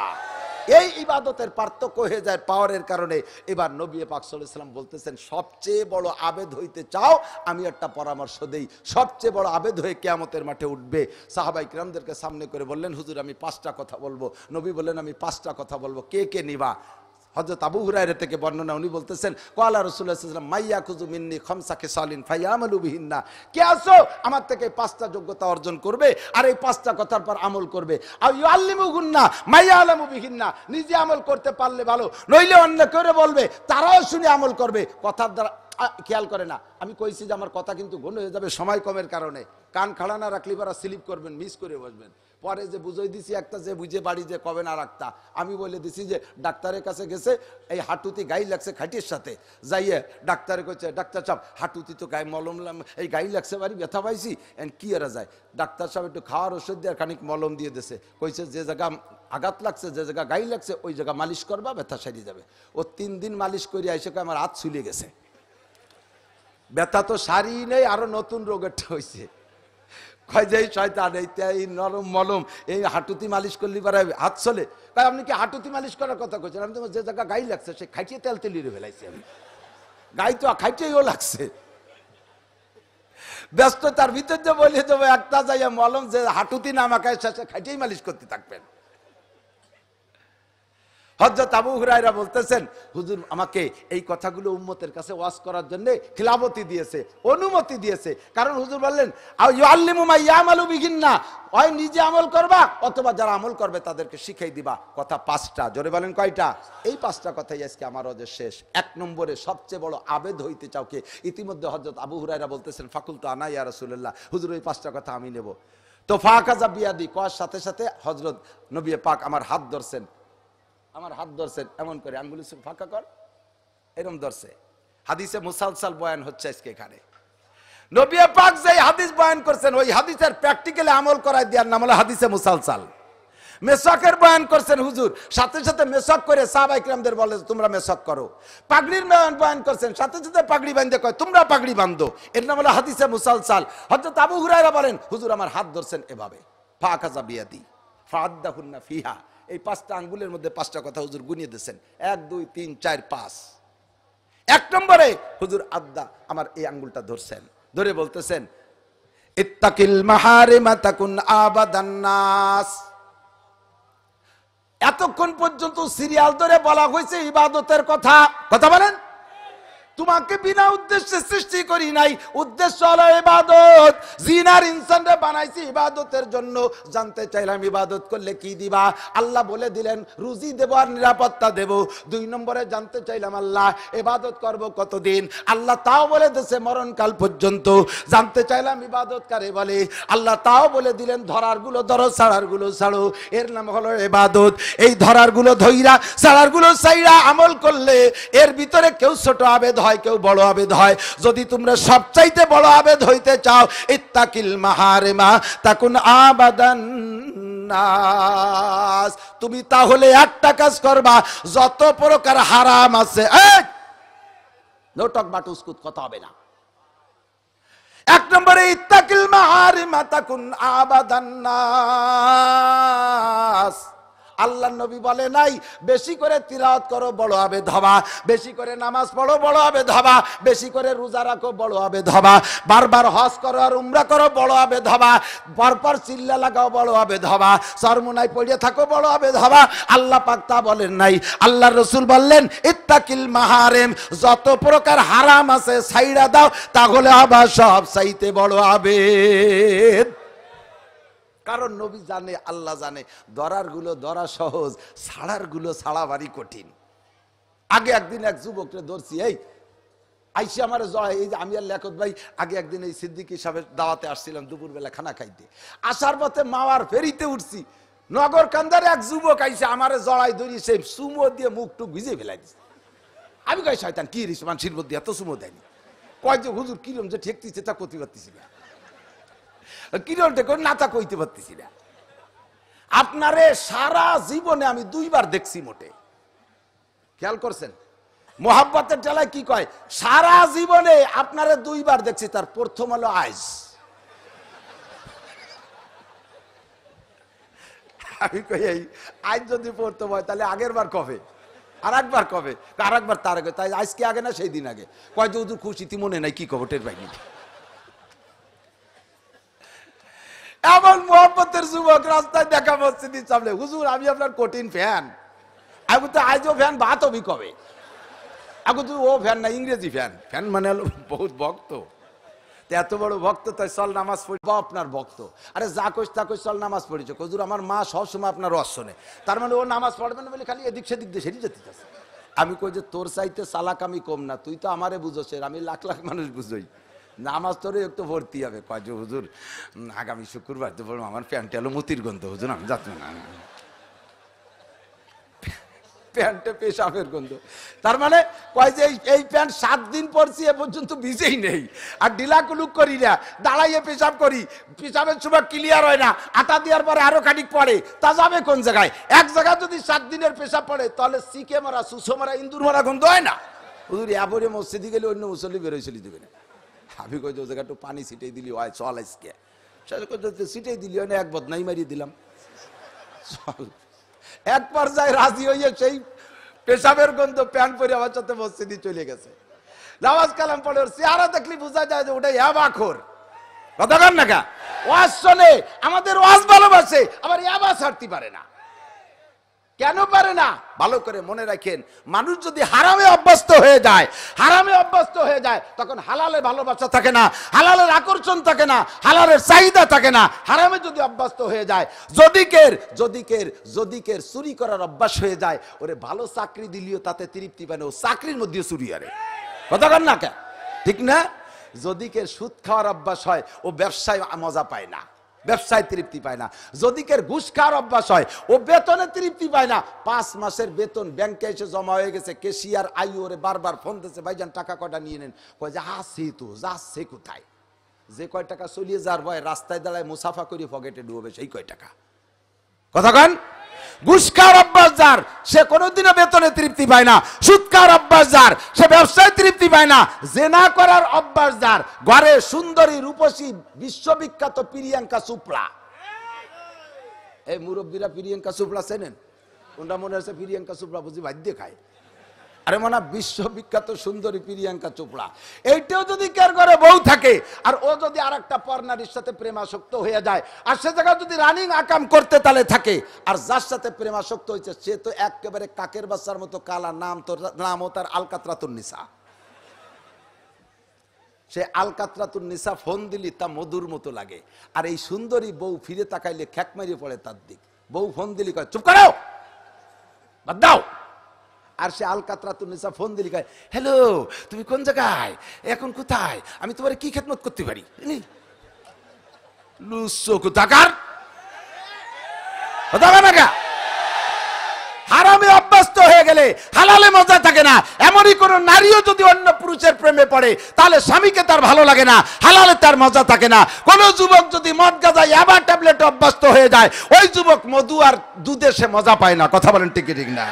এই ইবাদতের পার্থক্য হয়ে যায় পাওয়ারের কারণে। এবার নবী পাক সাল্লাল্লাহু আলাইহি ওয়াসাল্লাম বলতেছেন, সবচেয়ে বড় আবেদ হইতে চাও, আমি একটা পরামর্শ দেই। সবচেয়ে বড় আবেদ হয়ে কিয়ামতের মাঠে উঠবে। সাহাবায়ে কিরামদেরকে সামনে করে বললেন, হুজুর আমি 5টা কথা বলবো। নবী বললেন, আমি 5টা কথা বলবো, কে কে নিবা? হযরত আবু হুরায়রা থেকে বর্ণনা, উনি বলতেছেন, ক্বালা রাসূলুল্লাহ সাল্লাল্লাহু আলাইহি ওয়াসাল্লাম মাইয়া খুযু মিন্নি খামসা খিসালিন ফায়ামালু বিহিন্না। কে আসো আমার থেকে 5টা যোগ্যতা অর্জন করবে আর এই 5টা কথার পর আমল করবে। আর ইউআল্লিমুহুন্না মাইয়া আলামু বিহিন্না, নিজে আমল করতে পারলে ভালো, নইলে অন্য করে বলবে, তারাও শুনে আমল করবে। কথার দ্বারা খেয়াল করে না। আমি কইছি যে আমার কথা কিন্তু ঘন হয়ে যাবে সময় কমের কারণে। কান খাড়া না রাখলে পারা স্লিপ করবেন, মিস করে বসবেন। পরে যে বুঝাই দিছি একটা, যে বুঝে বাড়ি যে কবে না রাখতা। আমি বলে দিছি যে ডাক্তারের কাছে গেছে, এই হাঁটুতি গাই লাগছে খাটির সাথে, যাইয়ে ডাক্তারে কইছে, ডাক্তার সাহেব হাঁটুতি তো গায়ে মলম, এই গাই লাগছে বাড়ি ব্যথা পাইছি, কি এরা যায়। ডাক্তার সাহেব একটু খাওয়ার ওষুধ দিয়ে খানিক মলম দিয়ে দিছে, কইছে যে জায়গা আঘাত লাগছে, যে জায়গা গাই লাগছে ওই জায়গা মালিশ করবা, ব্যথা সারিয়ে যাবে। ও 3 দিন মালিশ করে আইসে আমার হাত ছুলে গেছে, ব্যথা তো সারি নেই, আরো নতুন রোগেরটা হয়েছে। কয় যে শয়তান এই নরম মলম এই হাঁটুতি মালিশ করলে পারে হাত চলে। কয় আপনি কি হাঁটুতি মালিশ করার কথা কইছেন? আমি তোমার যে জায়গা গাই লাগছে সে খাইটিয়ে তেল তেলিয়ে ফেলাইছি আমি, গাই তো খাইটেও লাগছে। ব্যস্ততার ভিতর যে বলে দেবো একটা যাইয়া মলম যে হাঁটুতি না আমাকে শেষে খাইটেই মালিশ করতে থাকবেন। হযরত আবু হুরায়রা বলতেছেন, হুজুর আমাকে এই কথাগুলো উম্মতের কাছে ওয়াজ করার জন্য খিলাফতি দিয়েছে, অনুমতি দিয়েছে। কারণ হুজুর বললেন ইউআল্লিমু মা ইয়ামালু বিহিন্না, হয় নিজে আমল করবা অথবা যারা আমল করবে তাদেরকে শিখাই দিবা। কথা 5টা, জোরে বলেন কয়টা? এই 5টা কথাই আজকে আমার ওদের শেষ। 1 নম্বরে সবচেয়ে বড় আবেদ হইতে চাও কে? ইতিমধ্যে হযরত আবু হুরায়রা বলতেছেন ফাকুলতু আনা ইয়া রাসূলুল্লাহ, হুজুর ওই 5টা কথা আমি নেব। তো ফাকাজা বিয়াদি, কয়ার সাথে সাথে হযরত নবী পাক আমার হাত ধরছেন, আমার হাত ধরছেন এমন করে, আঙ্গুলি ফাঁকা কর, এরকম ধরছে। হাদিসে মুসালসাল বয়ান হচ্ছে আজকে এখানে। নবী পাক যে হাদিস বয়ান করছেন ওই হাদিসের প্র্যাকটিক্যালি আমল করায় দেওয়ার নাম হলো হাদিসে মুসালসাল। মেসাকের বয়ান করছেন হুজুর, সাথে সাথে মেসাক করে সাহাবায়ে কিরামদের বলে তোমরা মেসাক করো। পাগড়ির বয়ান করছেন, সাথে সাথে পাগড়ি বাঁধতে কয় তোমরা পাগড়ি বাঁধো, এর নাম হলো হাদিসে মুসালসাল। হযরত আবু হুরায়রা বলেন হুজুর আমার হাত ধরছেন এভাবে, ফাকাজা বিয়াদি ফাআদাহুন্না ফিহা, এই 5টা আঙ্গুলের মধ্যে 5টা কথা হুজুর গুনিয়ে দিয়েছেন, 1 2 3 4 5। 1 নম্বরে হুজুর আদ্দা আমার এই আঙ্গুলটা ধরছেন, ধরে বলতেছেন ইত্তাকিল মাহারিমা তাকুন আবাদান নাস। এতক্ষণ পর্যন্ত সিরিয়াল ধরে বলা হয়েছে ইবাদতের কথা, কথা বলেন। তোমাকে বিনা উদ্দেশ্যে সৃষ্টি করি নাই, উদ্দেশ্য হলো ইবাদত। জিনার ইনসানরে বানাইছি ইবাদতের জন্য। জানতে চাইলাম ইবাদত করলে কি দিবা? আল্লাহ বলে দিলেন রুজি দেব আর নিরাপত্তা দেব। 2 নম্বরে জানতে চাইলাম আল্লাহ ইবাদত করব কতদিন? আল্লাহ তাও বলে দিয়েছে মরণকাল পর্যন্ত। জানতে চাইলাম ইবাদত কারে বলে? আল্লাহ তাও বলে দিলেন ধরার গুলো ধরো, ছাড়ার গুলো ছাড়ো, এর নাম হলো ইবাদত। এই ধরার গুলো ধইরা ছাড়ার গুলো ছাইরা আমল করলে এর ভিতরে কেউ ছোট আবেদ হয়, কেউ বড় আবেদ হয়। যদি তোমরা সবচাইতে বড় আবেদ হইতে চাও ইত্তাকিল মাহারিমা তাকুন আবাদান নাস, তুমি তাহলে একটা কাজ করবা, যত প্রকার হারাম আছে নোটক বাটুসকুত কথা হবে না। 1 নম্বরে ইত্তাকিল মাহারিমা তাকুন আবাদান নাস। আল্লাহর নবী বলে নাই বেশি করে তিলাওয়াত করো বড় আবেদ হবা, বেশি করে নামাজ পড়ো বড় আবেদ হবা, বেশি করে রোজা রাখো বড় আবেদ হবা, বারবার হজ করো আর উমরা করো বড় আবেদ হবা, পরপর চিল্লা লাগাও বড় আবেদ হবা, সরমুনায় পড়ে থাকো বড় আবেদ হবা। আল্লাহ পাক তা বলেন নাই। আল্লাহর রাসূল বললেন ইত্তাকিল মাহারিম, যত প্রকার হারাম আছে ছাইড়া দাও, তাহলে আবার সব চাইতে বড় আবেদ। কারণ নবী জানে, আল্লাহ জানে ধরার গুলো ধরা সহজ, ছাড়ার গুলো ছাড়া ভারী কঠিন। আগে একদিন এক যুবককে ধরছি, এই আইসি আমার জয়, এই যে আমি আর লেখত ভাই আগে একদিন এই সিদ্দিকী সাহেবের দাওয়াতে আসছিলাম দুপুরবেলা খানা খাইতে, আসার পথে মাওয়ার ফেরিতে উঠছি, নগর কান্দারে এক যুবক আইসে আমারে জড়াই ধরি, সেই সুমো দিয়ে মুখ টুক ভিজে ফেলাই দিছে। আমি কই শয়তান কি রিস মানুষের মধ্যে এত সুমো দেয়নি। কয় যে হুজুর কিরম যে ঠেকতেছে তা করতে পারতেছি না, কিরম ঠেক না তা কইতে পারতেছি না। আপনারে সারা জীবনে আমি 2 বার দেখছি মোটে, খেয়াল করছেন? মোহাব্বতের জ্বালায় কি কয়, সারা জীবনে আপনারে 2 বার দেখছি, তার প্রথম হলো আজ। আমি কই এই আজ যদি প্রথম হয় তাহলে আগের বার কবে, আর একবার কবে, আর একবার তার আগে, তাই আজকে আগে না সেই দিন আগে। কয় যে হুজুর খুশিতে মনে নাই, কি খবর টের পাইনি। এমন মোহাম্মতের যুবক রাস্তায় দেখা মসজিদের সামনে, হুজুর আমি আপনার কঠিন ফ্যান। আমি তো আজও ফ্যান, ভাত হবি কবে? এখন তো ও ফ্যান না, ইংরেজি ফ্যান। ফ্যান মানে হলো বহুত ভক্ত। এত বড় ভক্ত, তাই চল নামাজ পড়ব আপনার ভক্ত। আরে যা কইস তা কইস, চল নামাজ পড়েছো। হুজুর আমার মা সবসময় আপনার রস শোনে, তার মানে ও নামাজ পড়বে না বলে খালি এদিক সেদিক দিয়ে সেদিক যেতে চাচ্ছে। আমি কই যে তোর চাইতে চালাক আমি কম না, তুই তো আমারে বুঝোস, আমি লাখ লাখ মানুষ বুঝোই, নামাজ তোরে একটু ভর্তি হবে। কয় যে হুজুর আগামী শুক্রবার তো বলবো আমার প্যান্টে হলো মতির গন্ধ, হুজুর আমি যাচ্ছি না। প্যান্টে পেশাবের গন্ধ। তার মানে কয় যে এই প্যান্ট 7 দিন পরছি এ পর্যন্ত ভিজেই নেই, আর ডিলা কুলুক করি না, দাঁড়াইয়ে পেশাব করি, পেশাবের সময় ক্লিয়ার হয় না, আটা দেওয়ার পরে আরো খানিক পরে, তা যাবে কোন জায়গায়? এক জায়গায় যদি 7 দিনের পেশাব পড়ে তাহলে সিকে মারা, সুসো মারা, ইন্দুর মারা গন্ধ হয় না? হুজুর এবারে মসজিদে গেলে অন্য মুসল্লি বেরোয় চলি দেবে না। আমি কই যে জায়গা একটু পানি ছিটাই দিলি হয়, চল আজকে ছিটাই দিলি হয় না, এক বদনাই মারিয়ে দিলাম, চল। এক পর্যায়ে রাজি হইয়ে সেই পেশাবের গন্ধ প্যান্ট পরে আমার সাথে মসজিদে চলে গেছে। নামাজ কালাম পড়ে ওর চেহারা দেখলি বোঝা যায় যে ওটাই ইয়াবাখোর। কথা বল না কা? ওয়াজ শোনে, আমাদের ওয়াজ ভালোবাসে, আবার ইয়াবা ছাড়তে পারে না। কেন পারে না? ভালো করে মনে রাখেন, মানুষ যদি হারামে অভ্যস্ত হয়ে যায়, হারামে অভ্যস্ত হয়ে যায়, তখন হালালের ভালোবাসা থাকে না, হালালের আকর্ষণ থাকে না, হালালের চাহিদা থাকে না। হারামে যদি অভ্যস্ত হয়ে যায়, যদিকের চুরি করার অভ্যাস হয়ে যায়, ওরে ভালো চাকরি দিলেও তাতে তৃপ্তি পায় না, ও চাকরির মধ্যে চুরি আরে। কথা বল না কে? ঠিক না? যদিকের সুদ খাওয়ার অভ্যাস হয়, ও ব্যবসায় মজা পায় না, ব্যবসায় তৃপ্তি পায় না। যদিকের ঘুষ খাওয়ার অভ্যাস হয়, ও বেতনে তৃপ্তি পায় না। 5 মাসের বেতন ব্যাংকে এসে জমা হয়ে গেছে, কেশিয়ার আইও ওরে বারবার ফোন দিচ্ছে, ভাইজান টাকা কয়টা নিয়ে নেন। কয় যে আসি তো, যাচ্ছে কোথায়? যে কয় টাকা চলিয়ে যার ভয় রাস্তায় দাঁড়ায় মুসাফা করে পকেটে ডুবে, সেই কয় টাকা। কথা কন? ঘুষ খাওয়ার অভ্যাস যার, সে কোনোদিনও বেতনে তৃপ্তি পায় না। সুদ খাওয়ার অভ্যাস যার, সে ব্যবসায় তৃপ্তি পায় না। জেনা করার অভ্যাস যার, ঘরে সুন্দরী রূপসী বিশ্ববিখ্যাত প্রিয়াঙ্কা চোপড়া। এই মুরব্বীরা প্রিয়াঙ্কা চোপড়া চেনেন? কোনটা মনে হচ্ছে প্রিয়াঙ্কা চোপড়া বুঝি বাধ্য খায়? আরে মানে বিশ্ববিখ্যাত সুন্দরী প্রিয়াঙ্কা চোপড়া, এইটাও যদি কার ঘরে বউ থাকে, আর ও যদি আর একটা পরনারীর সাথে প্রেমাসক্ত হয়ে যায়, আর সে জায়গায় যদি রানিং আকাম করতে তালে থাকে, আর যার সাথে প্রেমাসক্ত হয়েছে সে তো একেবারে কাকের বাচ্চার মতো কালা, নামও তার আলকাতরাতুন নিসা। সে আলকাতরাতুন নিসা, ফোন দিলি তা মধুর মতো লাগে। আর এই সুন্দরী বউ ফিরে তাকাইলে খ্যাক মারিয়ে পড়ে তার দিক। বউ ফোন দিলি কয় চুপ করো, বাদ দাও। আর সে আলকাতরাতুন নিসা ফোন দিলি কয় হ্যালো, তুমি কোন জায়গায়, এখন কোথায়, আমি তোমার কি খেদমত করতে পারি? লুসো কোথাকার। হারামে অভ্যস্ত হয়ে গেলে হালালে মজা থাকে না। এমনই কোন নারীও যদি অন্য পুরুষের প্রেমে পড়ে, তাহলে স্বামীকে তার ভালো লাগে না, হালালে তার মজা থাকে না। কোন যুবক যদি মদ গাঁজা ইয়াবা ট্যাবলেট অভ্যস্ত হয়ে যায়, ওই যুবক মধু আর দুধে সে মজা পায় না। কথা বলেন ঠিক ঠিক না?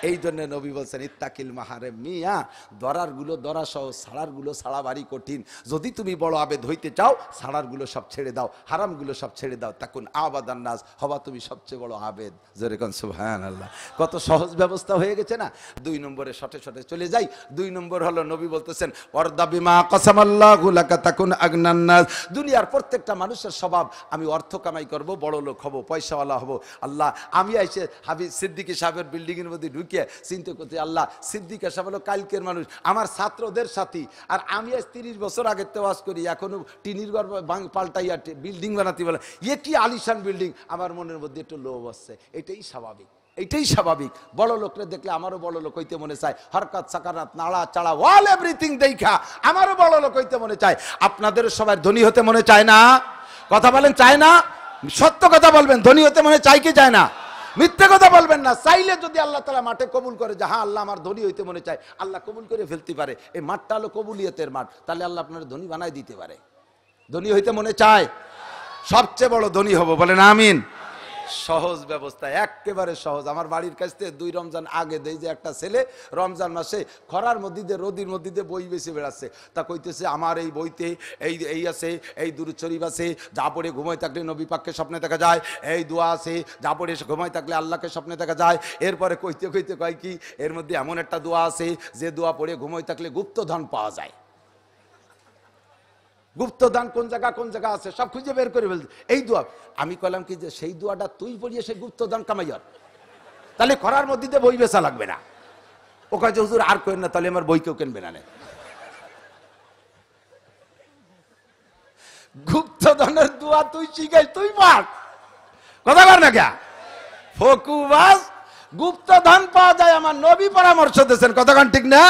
এই জন্য নবী বলছেন ইত্তাকিল মাহারে মিয়া, দরার গুলো দরা সহ, ছাড়ার গুলো ছাড়া ভারী কঠিন। যদি তুমি বড় আবেদ হইতে চাও, ছাড়ার গুলো সব ছেড়ে দাও, হারাম গুলো সব ছেড়ে দাও, তখন আবাদান নাস হবা তুমি সবচেয়ে বড় আবেদ। যেরকম সুবহানাল্লাহ, কত সহজ ব্যবস্থা হয়ে গেছে না? 2 নম্বরে শটে শটে চলে যাই। 2 নম্বর হলো নবী বলতেছেন ওয়ারদা বিমা কাসামাল্লাহু লাকা তাকুন আগনান নাস। দুনিয়ার প্রত্যেকটা মানুষের স্বভাব, আমি অর্থ কামাই করব, বড় লোক হব, পয়সাওয়ালা হব। আল্লাহ, আমি আইসে হাবিব সিদ্দিকী সাহেবের বিল্ডিং এর মধ্যে চিন্তা করতে, আল্লাহ সিদ্দিক সাহেব হলো কালকের মানুষ, আমার ছাত্রদের সাথী, আর আমি আজ 30 বছর আগে তেওয়াজ করি, এখনো টিনির ঘর পাল্টাইয়া বিল্ডিং বানাতে বলে, এ কি আলিশান বিল্ডিং। আমার মনের মধ্যে একটু লোভ আসছে, এটাই স্বাভাবিক, এটাই স্বাভাবিক। বড় লোকরে দেখলে আমারও বড় লোক হইতে মনে চায়, হরকত সাকারাত নাড়া চাড়া ওয়াল এভরিথিং দেখা আমারও বড় লোক হইতে মনে চায়। আপনাদের সবাই ধনী হতে মনে চায় না? কথা বলেন, চায় না? সত্য কথা বলবেন, ধনী হতে মনে চায় কি চায় না? মিথ্যে কথা বলবেন না। চাইলে যদি আল্লাহ তাআলা মাঠে কবুল করে যে হ্যাঁ আল্লাহ আমার ধনী হইতে মনে চায়, আল্লাহ কবুল করে ফেলতে পারে। এই মাঠটা হলো কবুলিয়তের মাঠ, তাহলে আল্লাহ আপনার ধনী বানাই দিতে পারে। ধনী হইতে মনে চায়, সবচেয়ে বড় ধনী হব, বলেন আমিন। সহজ ব্যবস্থা, একেবারে সহজ। আমার বাড়ির কাছ থেকে 2 রমজান আগে দেই যে একটা ছেলে রমজান মাসে খরার মধ্যে দিয়ে রোদির মধ্যে দিয়ে বই বেশি বেড়াচ্ছে, তা কইতেছে আমার এই বইতে এই আছে, এই দুরূদ শরীফ আছে, যা পড়ে ঘুমায় থাকলে নবী পাককে স্বপ্নে দেখা যায়, এই দোয়া আছে, যা পড়ে ঘুমায় থাকলে আল্লাহকে স্বপ্নে দেখা যায়। এরপরে কইতে কইতে কয় কি, এর মধ্যে এমন একটা দোয়া আছে যে দোয়া পড়ে ঘুমায় থাকলে গুপ্তধন পাওয়া যায়। গুপ্তদান কোন জায়গা আছে সব খুঁজে বের করে ফেলছে, এই দোয়া। আমি কইলাম কি যে সেই দোয়াটা তুই পড়িয়ে সেই গুপ্তদান কামাইয়ার, তাহলে খরার মধ্যে বই বেচা লাগবে না। ও কয় যে হুজুর আর কইেন না, তাহলে আমার বই কেউ কিনবে না। গুপ্তদানের দোয়া তুই শিখাই, তুই পাঠ। কথা বল না কে ফকুবাস, গুপ্ত ধন পাওয়া যায়। আমার নবী পরামর্শ দিয়েছেন, কতক্ষণ ঠিক না?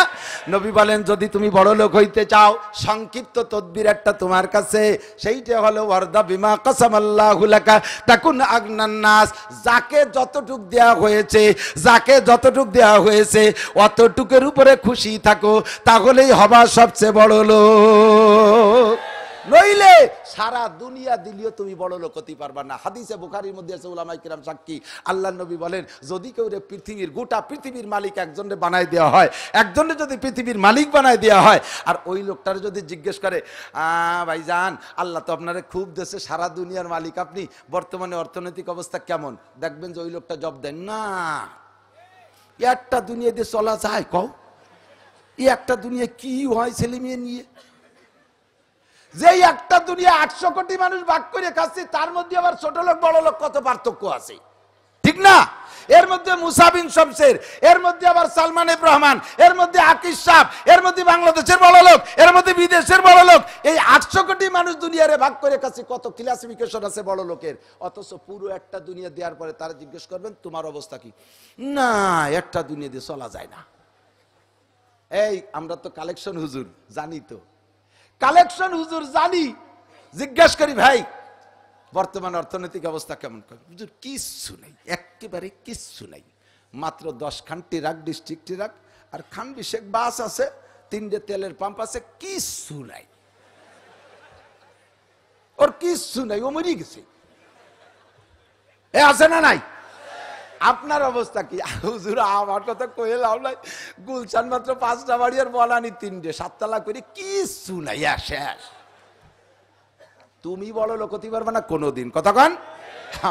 নবী বলেন যদি তুমি বড় লোক হইতে চাও, সংক্ষিপ্ত তদবির একটা তোমার কাছে, সেইটা হলো ওয়ারদা বিমা কাসামাল্লাহু লাকা তাকুন আগনান নাস। যাকে যতটুক দেয়া হয়েছে, যাকে যতটুক দেয়া হয়েছে অতটুকের উপরে খুশি থাকো, তাহলেই হবা সবচেয়ে বড় লোক। নইলে সারা দুনিয়া দিলেও তুমি বড় লোক হতে পারবা না। হাদিসে বুখারীর মধ্যে আছে, উলামায়ে কিরাম সাক্ষী, আল্লাহর নবী বলেন যদি কেউ পৃথিবীর গোটা পৃথিবীর মালিক একজনকে বানায় দেওয়া হয়, একজনকে যদি পৃথিবীর মালিক বানায় দেওয়া হয়, আর ওই লোকটারে যদি জিজ্ঞেস করে ভাইজান আল্লাহ তো আপনারে খুব দেশে, সারা দুনিয়ার মালিক আপনি, বর্তমানে অর্থনৈতিক অবস্থা কেমন, দেখবেন যে ওই লোকটা জবাব দেন না, একটা দুনিয়া দিয়ে চলা যায়, কও একটা দুনিয়া কি হয় ছেলে মেয়ে নিয়ে? যে একটা দুনিয়া 800 কোটি মানুষ ভাগ করে খাচ্ছে, তার মধ্যে আবার ছোট লোক বড় লোক কত পার্থক্য আছে, ঠিক না? এর মধ্যে মুসা বিন শমসের, এর মধ্যে আবার সালমান এফ রহমান, এর মধ্যে আকিস সাহ, এর মধ্যে বাংলাদেশের বড় লোক, এর মধ্যে বিদেশের বড় লোক। এই 800 কোটি মানুষ দুনিয়ারে ভাগ করে খাচ্ছে, কত ক্লাসিফিকেশন আছে বড় লোকের। অথচ পুরো একটা দুনিয়া দেওয়ার পরে তারা জিজ্ঞেস করবেন তোমার অবস্থা কি? না, একটা দুনিয়া দিয়ে চলা যায় না। এই আমরা তো কালেকশন হুজুর জানি, তো কালেকশন হুজুর জানি, জিজ্ঞেস করি ভাই বর্তমান অর্থনৈতিক অবস্থা কেমন? হুজুর কিচ্ছু নাই, একেবারে কিচ্ছু নাই, মাত্র 10 খান ট্রাক, ডিস্ট্রিক্ট ট্রাক আর খান বিশেক বাস আছে, 3টে তেলের পাম্প আছে, কিচ্ছু নাই, ওর কিচ্ছু নাই, ও মরে গেছে। এ আছে না নাই? আপনার অবস্থা কি? হুজুর আমার কথা কয়ে লাভ নাই, গুলশান মাত্র 5টা বাড়ি আর বলানি 3টে, 7 তলা করে, কিচ্ছু নাই, শেষ। তুমি বড় লোক হতে পারবে না কোনোদিন, কতক্ষণ?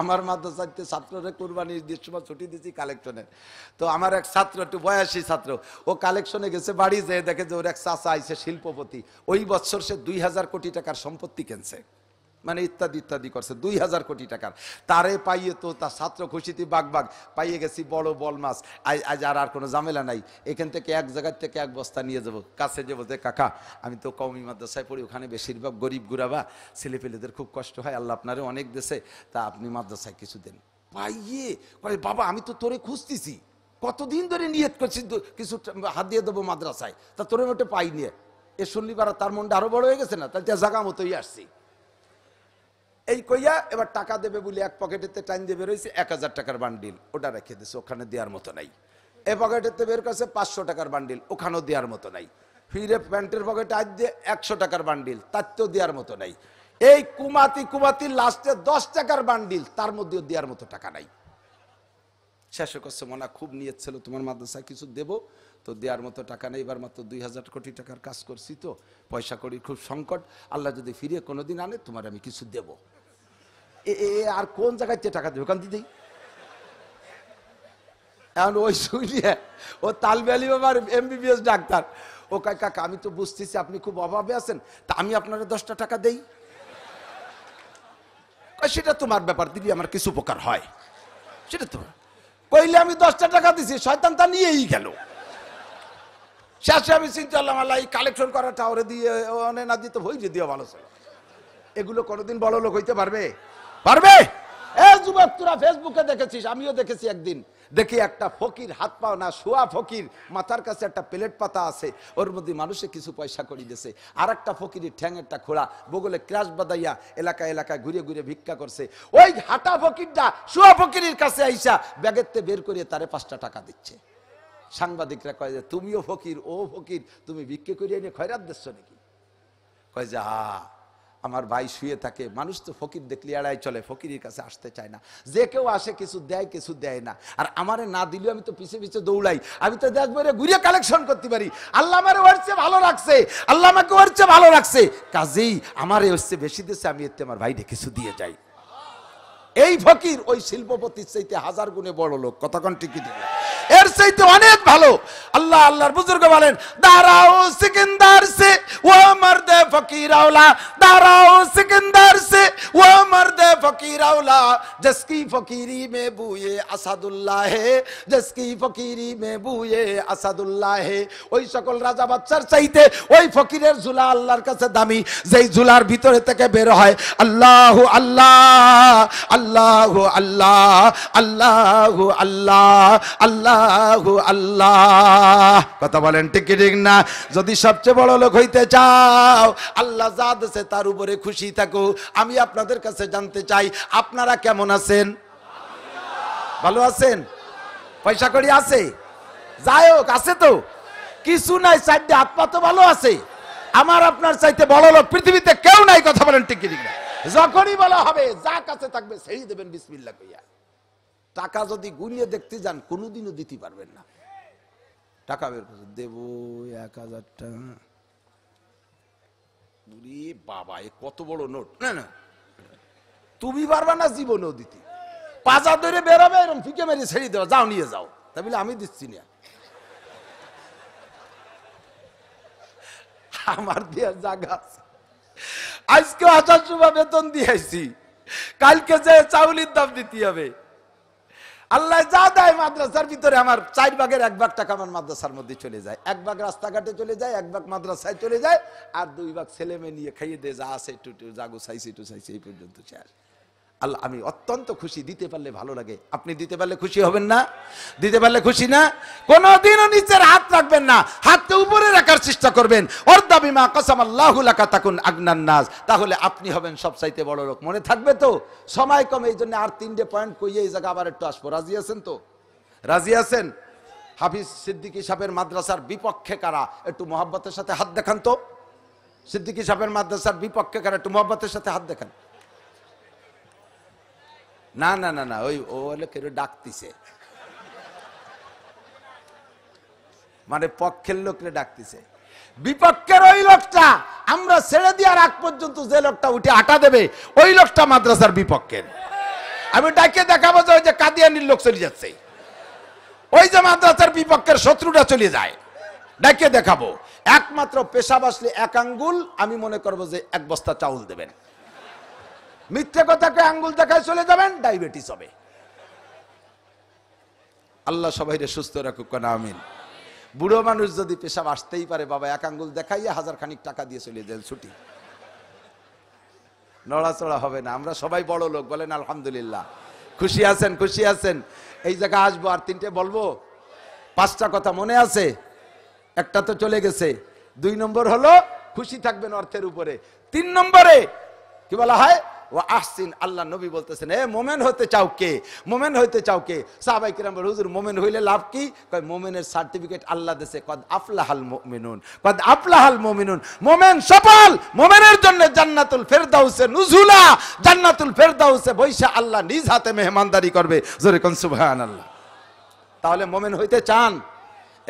আমার মাদ্রাসাতে ছাত্ররা কুরবানির সময় ছুটি দিচ্ছি কালেকশনের, তো আমার এক ছাত্র, একটু বয়সী ছাত্র, ও কালেকশনে গেছে, বাড়ি যেয়ে দেখে যে ওর এক চাচা আইছে শিল্পপতি, ওই বছর সে 2000 কোটি টাকার সম্পত্তি কিনছে, মানে ইত্যাদি ইত্যাদি করছে, 2000 কোটি টাকার। তারে পাইয়ে তো তার ছাত্র খুশিতে বাগবাগ, পাইয়ে গেছি বড় বল মাছ, আজ আর কোনো ঝামেলা নাই, এখান থেকে এক জায়গার থেকে 1 বস্তা নিয়ে যাবো, কাছে যাবো, যে কাকা আমি তো কওমি মাদ্রাসায় পড়ি, ওখানে বেশিরভাগ গরিব গুরাবা ছেলেপেলেদের খুব কষ্ট হয়, আল্লাহ আপনারে অনেক দেশে, তা আপনি মাদ্রাসায় কিছু দেন। পাইয়ে কয় বাবা আমি তো তোরে খুঁজতেছি, কতদিন ধরে নিয়ত করছি কিছু হাত দিয়ে দেবো মাদ্রাসায়, তা তোরে ওটা পাই নিয়ে, এ শুনলিবার তার মনটা আরো বড় হয়ে গেছে না, তাহলে জায়গা মতোই আসছি। এই কইয়া এবার টাকা দেবে বলে এক পকেটেতে টাইম দিয়ে বেরোইছে 1000 টাকার বান্ডিল, ওটা রেখে দিছে, ওখানে দেওয়ার মতো নাই। এ পকেটেতে বের করছে 500 টাকার বান্ডিল, ওখানেও দেওয়ার মতো নাই। ফিরে প্যান্টের পকেটে আজ দিয়ে 100 টাকার বান্ডিল, তাতেও দেওয়ার মতো নাই। এই কুমাতি কুমাতি লাস্টে 10 টাকার বান্ডিল, তার মধ্যেও দেওয়ার মতো টাকা নাই। শেষে করছে মনে খুব নিয়ত ছিল তোমার মাদ্রাসায় কিছু দেবো, তো দেওয়ার মতো টাকা নেই, এবার মাত্র 2000 কোটি টাকার কাজ করছি, তো পয়সা করি খুব সংকট, আল্লাহ যদি ফিরিয়ে কোনোদিন আনে তোমার আমি কিছু দেবো। আর কোন জায়গায় টাকা দেবে কান দিদি? এখন ওই শুনিয়ে ও তালবে আলী বাবার MBBS ডাক্তার, ও কাকা আমি তো বুঝতেছি আপনি খুব অভাবে আছেন, তা আমি আপনারা 10টা টাকা দেই। সেটা তোমার ব্যাপার দিদি, আমার কিছু উপকার হয় সেটা তো কইলে আমি 10টা টাকা দিছি, শয়তান তা নিয়েই গেল। শেষে আমি চিন্তা করলাম আল্লাহ এই কালেকশন করাটা ওরে দিয়ে অনে না দিতে হইরে দিয়ে ভালো ছিল। এগুলো কোনোদিন বড় লোক হইতে পারবে? পারবে? এ যুবক তোরা ফেসবুকে দেখেছিস, আমিও দেখেছি একদিন, দেখি একটা ফকির, হাত পাও না শোয়া ফকির, মাথার কাছে একটা প্লেট পাতা আছে, ওর মধ্যে মানুষে কিছু পয়সা করি দিয়েছে, আর একটা ফকিরের ঠ্যাংয়েরটা খোড়া, বগলে ক্রাশ বাদাইয়া এলাকায় এলাকায় ঘুরে ঘুরে ভিক্ষা করছে। ওই হাঁটা ফকিরটা শোয়া ফকিরের কাছে আইসা ব্যাগেতে বের করে তারে 5টা টাকা দিচ্ছে। সাংবাদিকরা কয় যে তুমিও ফকির, ও ফকির, তুমি ভিক্ষে করে এনে খয়রাত দিচ্ছ নাকি? কয় যে আমার ভাই শুয়ে থাকে, মানুষ তো ফকির দেখলে এড়াই চলে, ফকিরের কাছে আসতে চায় না, যে কেউ আসে কিছু দেয় কিছু দেয় না, আর আমারে না দিলেও আমি তো পিছে পিছে দৌড়াই, আমি তো দেখবো ঘুরে কালেকশন করতে পারি, আল্লাহ আমারে ওর চেয়ে ভালো রাখছে, আল্লাহ আমাকে ওর চেয়ে ভালো রাখছে, কাজেই আমারে ওর চেয়ে বেশি দিচ্ছে, আমি এতে আমার ভাইরে কিছু দিয়ে যাই। এই ফকির ওই শিল্পপতির চাইতে 1000 গুণে বড় লোক, কতক্ষণ টিকি দিবে, এর চাইতে অনেক ভালো। আল্লাহ আল্লাহর বুজুর্গ বলেন দাঁড়াও সিকিন্দার সে ও মর্দে ফকির আওলা, দাঁড়াও সিকিন্দার সে ও মর্দে ফকির আওলা জিসকি ফকিরি মে বুয়ে আসাদুল্লাহ হে, জিসকি ফকিরি মে বুয়ে আসাদুল্লাহ হে। ওই সকল রাজা বাদশার চাইতে ওই ফকিরের ঝুলা আল্লাহর কাছে দামি, যেই ঝুলার ভিতরে থেকে বের হয় আল্লাহু আল্লাহ, আল্লাহু আল্লাহ, আল্লাহু আল্লাহ, আল্লাহু আল্লাহ। কথা বলেন ঠিক কি ঠিক না? যদি সবচেয়ে বড় লোক হইতে চাও, আল্লাহ যা দিয়েছে তার উপরে খুশি থাকো। আমি আপনাদের কাছে জানতে চাই, আপনারা কেমন আছেন? ভালো আছেন? পয়সা কড়ি আছে? যাই হোক, আছে তো কিছু নাই, চারটে হাত পা তো ভালো আছে। আমার আপনার চাইতে বড় লোক পৃথিবীতে কেউ নাই। কথা বলেন ঠিক কি ঠিক না? যখনই বলা হবে যা কাছে থাকবে সেই দেবেন বিসমিল্লাহ কইয়া। টাকা যদি গুনিয়ে দেখতে যান কোনোদিনও দিতে পারবেন না। টাকা বের করে দেব 1000 টাকা, বাবা এ কত বড় নোট। না না, তুমি পারবা না জীবনেও দিতে। পাজা ধরে বেরোবে, এরকম ফিকে মেরে ছেড়ে দেওয়া, যাও নিয়ে যাও। তাই বলে আমি দিচ্ছি না, আমার দিয়ে জায়গা আছে। আজকে 1800 বেতন দিয়েছি, কালকে যে চাউলের দাম দিতে হবে। আল্লাহ যা দেয় মাদ্রাসার ভিতরে, আমার 4 ভাগের 1 ভাগ টাকা আমার মাদ্রাসার মধ্যে চলে যায়, 1 ভাগ রাস্তাঘাটে চলে যায়, 1 ভাগ মাদ্রাসায় চলে যায়, আর 2 ভাগ ছেলে মেয়ে নিয়ে খাইয়ে দিয়ে যা আছে একটু জাগো চাইছে একটু চাইছে, এই পর্যন্ত শেষ। আল্লাহ, আমি অত্যন্ত খুশি। দিতে পারলে ভালো লাগে। আপনি দিতে পারলে খুশি হবেন না? দিতে পারলে খুশি না? কোনদিনও নিচের হাত রাখবেন না, হাতটা উপরে রাখার চেষ্টা করবেন। অর্দা বিমা কাসামাল্লাহু লাকা তাকুন আগনান নাস, তাহলে আপনি হবেন সবচাইতে বড় লোক। মনে থাকবে তো? সময় কম, এই জন্য আর 3টে পয়েন্ট কইয়ে এই জায়গা আবার একটু আসবো। রাজি আছেন তো? রাজি আছেন? হাফিজ সিদ্দিকী সাহেবের মাদ্রাসার বিপক্ষে কারা? একটু মহব্বতের সাথে হাত দেখান তো। সিদ্দিকী সাহেবের মাদ্রাসার বিপক্ষে কারা? একটু মহব্বতের সাথে হাত দেখান। না না না না, ওই ও হলে কেউ ডাকতিছে, মানে পক্ষের লোকরে ডাকতিছে। বিপক্ষের ওই লোকটা আমরা ছেড়ে দেওয়ার আগ পর্যন্ত যে লোকটা উঠে আটা দেবে, ওই লোকটা মাদ্রাসার বিপক্ষের। আমি ডাকে দেখাবো যে ওই যে কাদিয়ানির লোক চলে যাচ্ছে, ওই যে মাদ্রাসার বিপক্ষের শত্রুটা চলে যায়, ডাকে দেখাবো। একমাত্র পেশাব আসলে 1 আঙ্গুল, আমি মনে করবো যে 1 বস্তা চাউল দেবেন। মিথ্যে কথাকে আঙ্গুল দেখায় চলে যাবেন, ডায়াবেটিস হবে। আল্লাহ সবাইকে সুস্থ রাখুক না, আমিন। বুড়ো মানুষ যদি পেশাব আসতেই পারে, বাবা 1 আঙ্গুল দেখাইয়া 1000 খানিক টাকা দিয়ে চলে যান, ছুটি। নড়াচড়া হবে না। আমরা সবাই বড় লোক, বলেন আলহামদুলিল্লাহ। খুশি আছেন? খুশি আছেন? এই জায়গা আসবো, আর 3টে বলবো। 5টা কথা মনে আছে? একটা তো চলে গেছে। 2 নম্বর হলো খুশি থাকবেন অর্থের উপরে। 3 নম্বরে কি বলা হয়? ও আহসিন। আল্লাহ নবী বলতেছেন, এ মোমেন হতে চাও কে? মোমেন হইতে চাও কে? সাহাবায়ে কিরাম বলে, হুজুর মোমেন হইলে লাভ কি? কয় মোমেনের সার্টিফিকেট আল্লাহ দেশে, কদ আফলাহাল মুমিনুন, কদ আফলাহাল মুমিনুন। মোমেন সফল। মোমেনের জন্য জান্নাতুল ফেরদাউসে নুজুলা, জান্নাতুল ফেরদাউসে বৈশা আল্লাহ নিজ হাতে মেহমানদারি করবে। জোরে কোন সুবহানাল্লাহ। তাহলে মোমেন হইতে চান?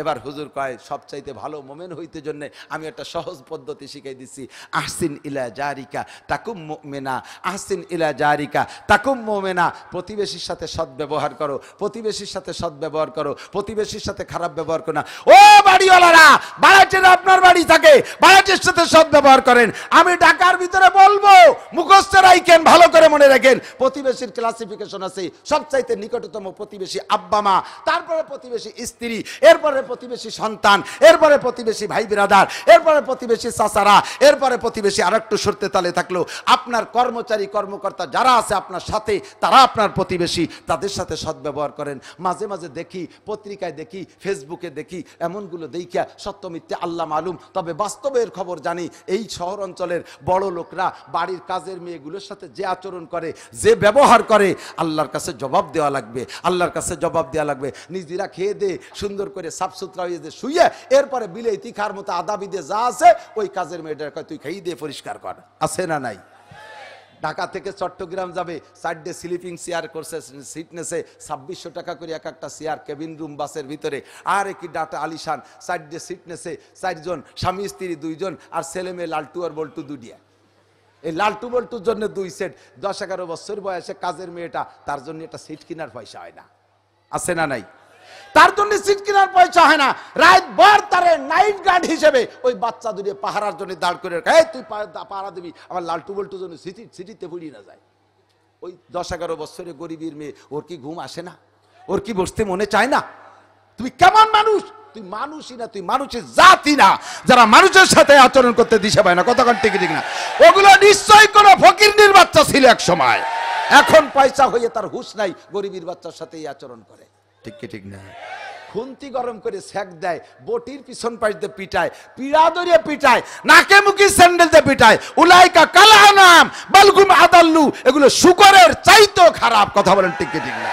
এবার হুজুর কয় সবচাইতে ভালো মোমেন হইতে জন্য আমি একটা সহজ পদ্ধতি শিখাই দিচ্ছি। আহসিন ইলা জারিকা তাকুম মুমিনা, আহসিন ইলা জারিকা তাকুম মুমিনা। প্রতিবেশীর সাথে সৎ ব্যবহার করো, প্রতিবেশীর সাথে সৎ ব্যবহার করো, প্রতিবেশীর সাথে খারাপ ব্যবহার করো না। ও বাড়িওয়ালারা, বাড়িতে আপনার বাড়ি থাকে, বাড়ির সাথে সৎ ব্যবহার করেন। আমি ঢাকার ভিতরে বলবো, মুখস্থ রাখেন, ভালো করে মনে রাখেন। প্রতিবেশীর ক্লাসিফিকেশন আছে। সবচাইতে নিকটতম প্রতিবেশী আব্বা মা, তারপরে প্রতিবেশী স্ত্রী, এরপরে প্রতিবেশী সন্তান, এরপরে প্রতিবেশী ভাই বিরাদার, এরপরে প্রতিবেশী চাচারা, এরপরে প্রতিবেশী। আর একটু সরতে তালে থাকলো আপনার কর্মচারী কর্মকর্তা যারা আছে আপনার সাথে, তারা আপনার প্রতিবেশী, তাদের সাথে সদ্ব্যবহার করেন। মাঝে মাঝে দেখি, পত্রিকায় দেখি, ফেসবুকে দেখি, এমনগুলো দেখিয়া সত্য মিথ্যে আল্লাহ মালুম, তবে বাস্তবের খবর জানি। এই শহর অঞ্চলের বড় লোকরা বাড়ির কাজের মেয়েগুলোর সাথে যে আচরণ করে, যে ব্যবহার করে, আল্লাহর কাছে জবাব দেওয়া লাগবে, আল্লাহর কাছে জবাব দেওয়া লাগবে। নিজেরা খেয়ে দে সুন্দর করে সাফ সুতরা হয়ে যে শুয়ে, এরপরে বিলেতি খার মতো আদাবি দিয়ে যা আছে ওই কাজের মেয়েটার কয় তুই খেয়ে দিয়ে পরিষ্কার কর। আছে না নাই? ঢাকা থেকে চট্টগ্রাম যাবে, 4টে স্লিপিং চেয়ার করছে, সিটনেসে 2600 টাকা করে এক একটা চেয়ার, কেবিন রুম বাসের ভিতরে। আর কি ডাটা আলিশান, 4টে সিটনেসে 4 জন, স্বামী স্ত্রী 2 জন, আর ছেলে মেয়ে লালটু আর বল্টু 2টিয়া। এই লালটু বল্টুর জন্য 2 সেট। 10-11 বছর বয়সে কাজের মেয়েটা, তার জন্য একটা সিট কেনার পয়সা হয় না। আছে না নাই? তার জন্য সিট কেনার পয়সা হয় না। রাত ভর তারে নাইট গার্ড হিসেবে ওই বাচ্চা দুটো পাহারার জন্য দাঁড় করে রাখে। তুই পাহারা দিবি, আমার লালটু বল্টুর জন্য সিটিতে পড়ি না যায়। ওই 10-11 বছরে গরিবের মেয়ে, ওর কি ঘুম আসে না? ওর কি বসতে মনে চায় না? তুমি কেমন মানুষ? তুই মানুষই না, তুই মানুষের জাতি না, যারা মানুষের সাথে আচরণ করতে দিশা পায় না। কতক্ষণ ঠিক ঠিক না? ওগুলো নিশ্চয়ই কোনো ফকিরনির বাচ্চা ছিল এক সময়, এখন পয়সা হয়ে তার হুঁশ নাই, গরিবের বাচ্চার সাথে এই আচরণ করে। ঠিক কি ঠিক না? খুন্তি গরম করে সেক দেয়, বটির পিছন পাশ দিয়ে পিটায়, পিড়া ধরিয়ে পিটায়, নাকে মুখে স্যান্ডেল দিয়ে পিটায়। উলাইকা কালানাম বালগুম আদাল্লু, এগুলো শুকরের চাইতেও খারাপ। কথা বলেন ঠিক কি ঠিক না?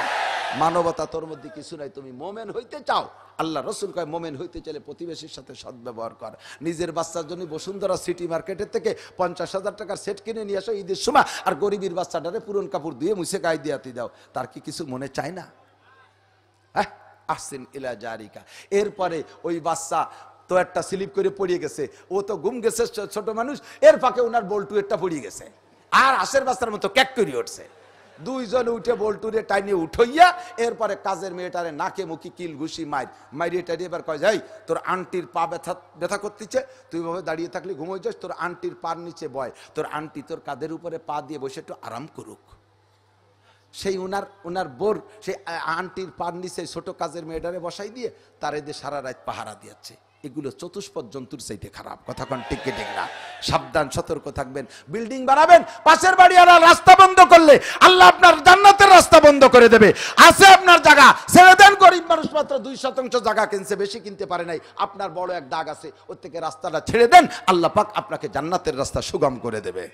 মানবতা তোর মধ্যে কিছু নাই। তুমি মোমেন হইতে চাও, আল্লাহ রসুল কয় মোমেন হইতে চাইলে প্রতিবেশীর সাথে সদ্ব্যবহার কর। নিজের বাচ্চার জন্য বসুন্ধরা সিটি মার্কেটের থেকে 50,000 টাকার সেট কিনে নিয়ে আসো ঈদের সময়, আর গরিবের বাচ্চাটারে পুরন কাপড় দিয়ে মুছে গায়ে দিয়াতে দাও, তার কি কিছু মনে চায় না? হ্যাঁ, আসছেন ইলা জারিকা। এরপরে ওই বাচ্চা তো একটা স্লিপ করে পড়িয়ে গেছে, ও তো ঘুম গেছে ছোট মানুষ, এর ফাঁকে ওনার বল্টু একটা পড়িয়ে গেছে, আর আশের বাচ্চার মতো ক্যাক করে উঠছে। দুইজন উঠে বল্টুরে টাইনে উঠাইয়া এরপরে কাজের মেয়েটারে নাকে মুখি কিল ঘুষি মাইরিয়ে টাইরে এবার কয়, যাই তোর আন্টির পা ব্যথা করতেছে, তুই ভাবে দাঁড়িয়ে থাকলে ঘুমোই যাস, তোর আন্টির পার নিচে বয়, তোর আন্টি তোর কাঁধের উপরে পা দিয়ে বসে একটু আরাম করুক। সেই ওনার বোর সেই আন্টির পার নিচে ছোট কাজের মেয়েটারে বসাই দিয়ে তার এদের সারা রাত পাহারা দিয়েছে। এগুলো চতুষ্পদ জন্তুর চাইতে খারাপ। কথা কোন ঠিক ঠিক না? সাবধান, সতর্ক থাকবেন। বিল্ডিং বানাবেন, পাশের বাড়ি আর রাস্তা বন্ধ করলে আল্লাহ আপনার জান্নাতের রাস্তা বন্ধ করে দেবে। আছে আপনার জায়গা, ছেড়ে দেন। গরিব মানুষ মাত্র 2% জায়গা কিনছে, বেশি কিনতে পারে নাই। আপনার বড় এক দাগ আছে, ওর থেকে রাস্তাটা ছেড়ে দেন, আল্লাহ পাক আপনাকে জান্নাতের রাস্তা সুগম করে দেবে।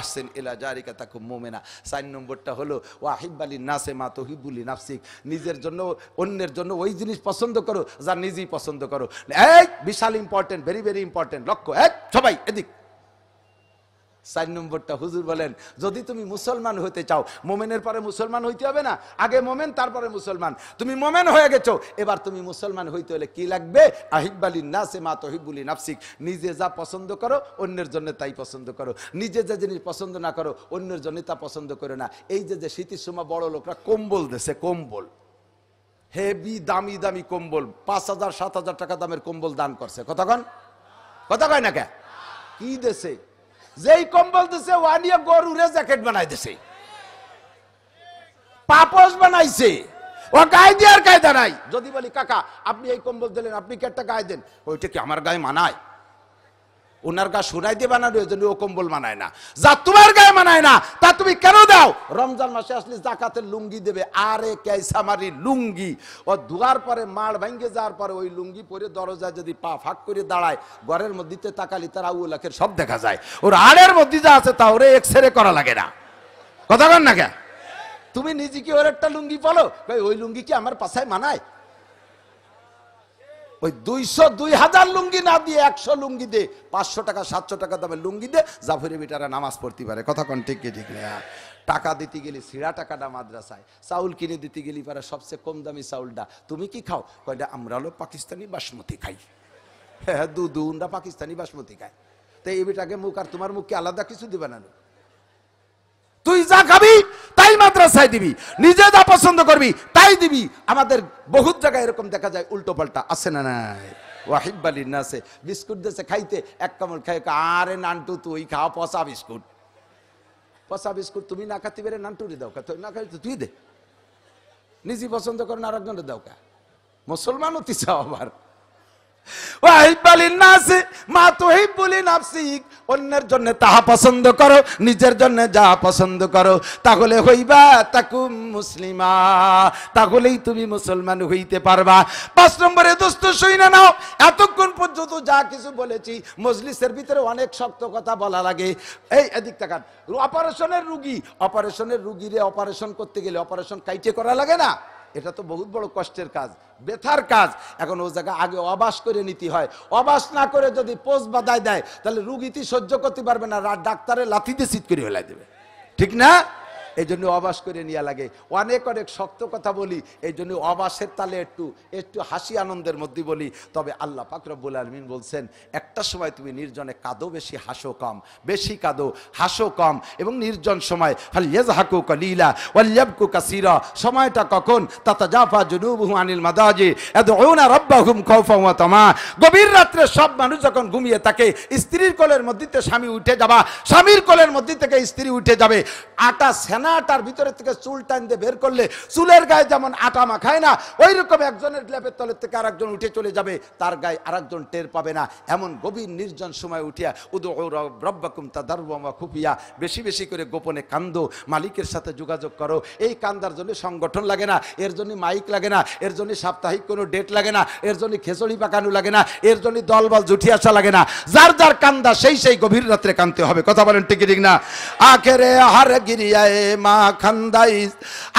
আসছেন ইলা জারিকা তাকুম মুমিনা। 4 নম্বরটা হলো ওয়াহিব্বালি নাসে মা তুহিব্বুলি নাফসিক। নিজের জন্য অন্যের জন্য ওই জিনিস পছন্দ করো যা নিজেই পছন্দ করো। এই বিশাল ইম্পর্টেন্ট, ভেরি ভেরি ইম্পর্টেন্ট। লক্ষ্য, এক সবাই এদিক। 4 নম্বরটা হুজুর বলেন, যদি তুমি মুসলমান হতে চাও, মোমেনের পরে মুসলমান হইতে হবে না? আগে মোমেন তারপরে মুসলমান। তুমি মোমেন হয়ে গেছো, এবার তুমি মুসলমান হইতে হলে কি লাগবে? আহিব্বালিন নাসে মা তুহিব্বুলি নাফসিক। নিজে যা পছন্দ করো অন্যের জন্য তাই পছন্দ করো। নিজে যে জিনিস পছন্দ না করো অন্যের জন্য তা পছন্দ করো না। এই যে শীতের সময় বড় লোকরা কম্বল দেশে, কম্বল হেভি দামি দামি কম্বল, 5,000-7,000 টাকা দামের কম্বল দান করছে। কথা কয় না কে? কি দেশে যেই কম্বল দিছে ওয়ানিয়া গরুরে জ্যাকেট বানাই দিছে, পাপোশ বানাইছে, ও গায়ে দেওয়ার কায়দা নাই। যদি বলি কাকা আপনি এই কম্বল দিলেন, আপনি কি একটা গায়ে দেন, ওইটা কি আমার গায়ে মানায়? ওনার গা সুরাই দিয়ে বানানো, ওই জন্য ও কম্বল মানায় না। যা তোমার গায়ে মানায় না তা তুমি কেন দাও? রমজান মাসে আসলে জাকাতের লুঙ্গি দেবে, আরে ক্যাইসামারি লুঙ্গি, ও ধোয়ার পরে মাড় ভাঙ্গে যাওয়ার পরে ওই লুঙ্গি পরে দরজায় যদি পা ফাঁক করে দাঁড়ায়, ঘরের মধ্যে তাকালি তার আউলাখের সব দেখা যায়। ওর আড়ের মধ্যে যা আছে তা ওরে এক্সরে করা লাগে না। কথা কন না কে? তুমি নিজে কি ওর একটা লুঙ্গি বলো, ওই লুঙ্গি কি আমার পাশায় মানায়? ওই 200-2000 লুঙ্গি না দিয়ে 100 লুঙ্গি দে, 500 টাকা 700 টাকা দামের লুঙ্গি দে, জাফরি বেটারা নামাজ পড়তে পারে। কথা কোন ঠিক কি ঠিক না? টাকা দিতে গেলি ছিঁড়া টাকাটা মাদ্রাসায়, চাউল কিনে দিতে গেলি পারে সবচেয়ে কম দামি চাউলটা। তুমি কি খাও? কয়টা আমরা হলো পাকিস্তানি বাসমতি খাই। হ্যাঁ, দুধুনরা পাকিস্তানি বাসমতি খায়। তো এই বেটাকে মুখ আর তোমার মুখকে আলাদা কিছু দিবে না। তুই যা খাবি তাই মাদ্রাসায় দিবি, নিজে যা পছন্দ করবি তাই দিবি। আমাদের বহুত জায়গায় এরকম দেখা যায়, উল্টো পাল্টা। আছে না নাই? ওয়াহিব্বালিন নাসে, বিস্কুট দেশে খাইতে এক কামড় খাই, আরে নান্টু তুই খাও পচা বিস্কুট। পচা বিস্কুট তুমি না খাতে পেরে নান্টুরে দাও কা? তুই না খাই তুই দে, নিজে পছন্দ করেন আর একজনের দাও কা? মুসলমান হতে চাও আবার? অন্যের জন্য তাহা পছন্দ করো, নিজের জন্য যা পছন্দ করো, তাহলে হইবা তাকুম মুসলিমা, তাহলেই তুমি মুসলমান হইতে পারবা। 5 নম্বরে দোস্ত শুইনা নাও, এতক্ষণ পর্যন্ত যা কিছু বলেছি মজলিসের ভিতরে অনেক শক্ত কথা বলা লাগে। এই এদিক তাকান, অপারেশনের রুগীরে অপারেশন করতে গেলে অপারেশন কাইটে করা লাগে না? এটা তো বহুত বড় কষ্টের কাজ, ব্যথার কাজ। এখন ও জায়গা আগে অবাস করে নিতে হয়। অবাস না করে যদি পোস্ট বাদায় দেয় তাহলে রুগীটি সহ্য করতে পারবে না, ডাক্তারের লাথি দিয়ে সিট করে ফেলাই দেবে। ঠিক না? এই জন্য অবাস করে নিয়ে লাগে। অনেক শক্ত কথা বলি, এই জন্য অবাসের তালে একটু হাসি আনন্দের মধ্যে বলি। তবে আল্লাহ পাক রব্বুল আলামিন বলছেন, একটা সময় তুমি নির্জনে কাঁদো বেশি, হাসো কম। বেশি কাঁদো, হাসো কম। এবং নির্জন সময় ফালইয়াযহাকু কালিলা ওয়ালইয়াবকু কাসীরা, সময়টা কখন? তাতাজাফা জুনুবুহুম আনিল মাদাজি ইয়াদউনা রাব্বাহুম খাওফান ওয়া তামা। গভীর রাত্রে সব মানুষ যখন ঘুমিয়ে থাকে, স্ত্রীর কোলের মধ্যে স্বামী উঠে যাবা, স্বামীর কোলের মধ্যে থেকে স্ত্রী উঠে যাবে। আটা দানা আটার ভিতরে থেকে চুল টান দিয়ে বের করলে চুলের গায়ে যেমন আটা মাখায় না, ওই রকম একজনের লেপের তলের থেকে আরেকজন উঠে চলে যাবে, তার গায়ে আরেকজন টের পাবে না। এমন গভীর নির্জন সময় উঠিয়া উদউ রব্বাকুম তাদাররুআন ওয়া খুফিয়া, বেশি বেশি করে গোপনে কান্দো, মালিকের সাথে যোগাযোগ করো। এই কান্দার জন্য সংগঠন লাগে না, এর জন্য মাইক লাগে না, এর জন্য সাপ্তাহিক কোনো ডেট লাগে না, এর জন্য খেচড়ি পাকানো লাগে না, এর জন্য দলবল জুটি আসা লাগে না। যার যার কান্দা সেই সেই গভীর রাত্রে কান্দতে হবে। কথা বলেন ঠিক ঠিক না? আখেরে হার গিরিয়ায়ে মা খান্দাইস,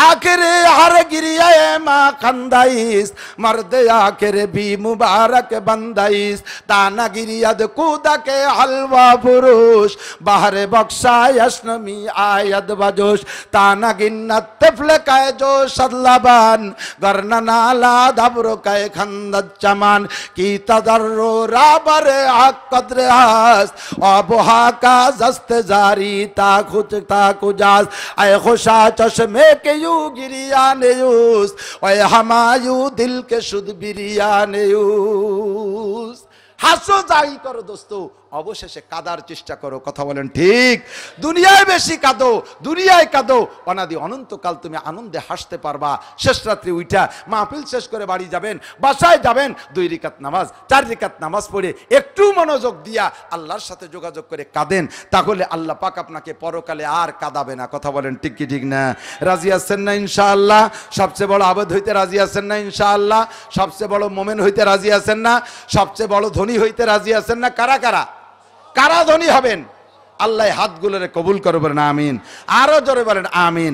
আখেরে হার গিরিয়ায়ে মা খান্দাইস, মর্দে আখেরে ভি মুবারক বান্দাইস, তানা গিরিয়াদ কুদাকে হালওয়া পুরুষ, বাহরে বক্সায় আসনমি আয়াদ বাজোশ, তানা গিন্নাত তেফলে কায় জো সাদলাবান, গরনা নালা দাবরো কায় খান্দাত চামান, কি তাদাররো রাবারে হক কদরে হাস, অবহা কা জস্তে জারি তা খুচ তা কুজাস, আয় খুশা চশমে কে ইউ গিরিয়ানে ইউস, ওয় হামায়ু দিল কে শুদ বিরিয়ানে ইউস। হাসো যাই করো দোস্ত, অবশেষে কাদার চেষ্টা করো। কথা বলেন ঠিক? দুনিয়ায় বেশি কাঁদো, দুনিয়ায় কাঁদো, অনাদি অনন্তকাল তুমি আনন্দে হাসতে পারবা। শেষ রাত্রি উঠা মাহফিল শেষ করে বাড়ি যাবেন, বাসায় যাবেন, 2 রাকাত নামাজ 4 রাকাত নামাজ পড়ে একটু মনোযোগ দিয়া আল্লাহর সাথে যোগাযোগ করে কাঁদেন, তাহলে আল্লাহ পাক আপনাকে পরকালে আর কাঁদাবে না। কথা বলেন ঠিক কি ঠিক না? রাজি আছেন না ইনশাআল্লাহ? সবচেয়ে বড় আবেদ হইতে রাজি আছেন না ইনশাআল্লাহ? সবচেয়ে বড় মোমেন হইতে রাজি আছেন না? সবচেয়ে বড় ধনী হইতে রাজি আছেন না? কারা কারা কারা ধনী হবেন? আল্লাহ হাতগুলোরে কবুল করবেন, আমিন। আরো জোরে বলেন আমিন।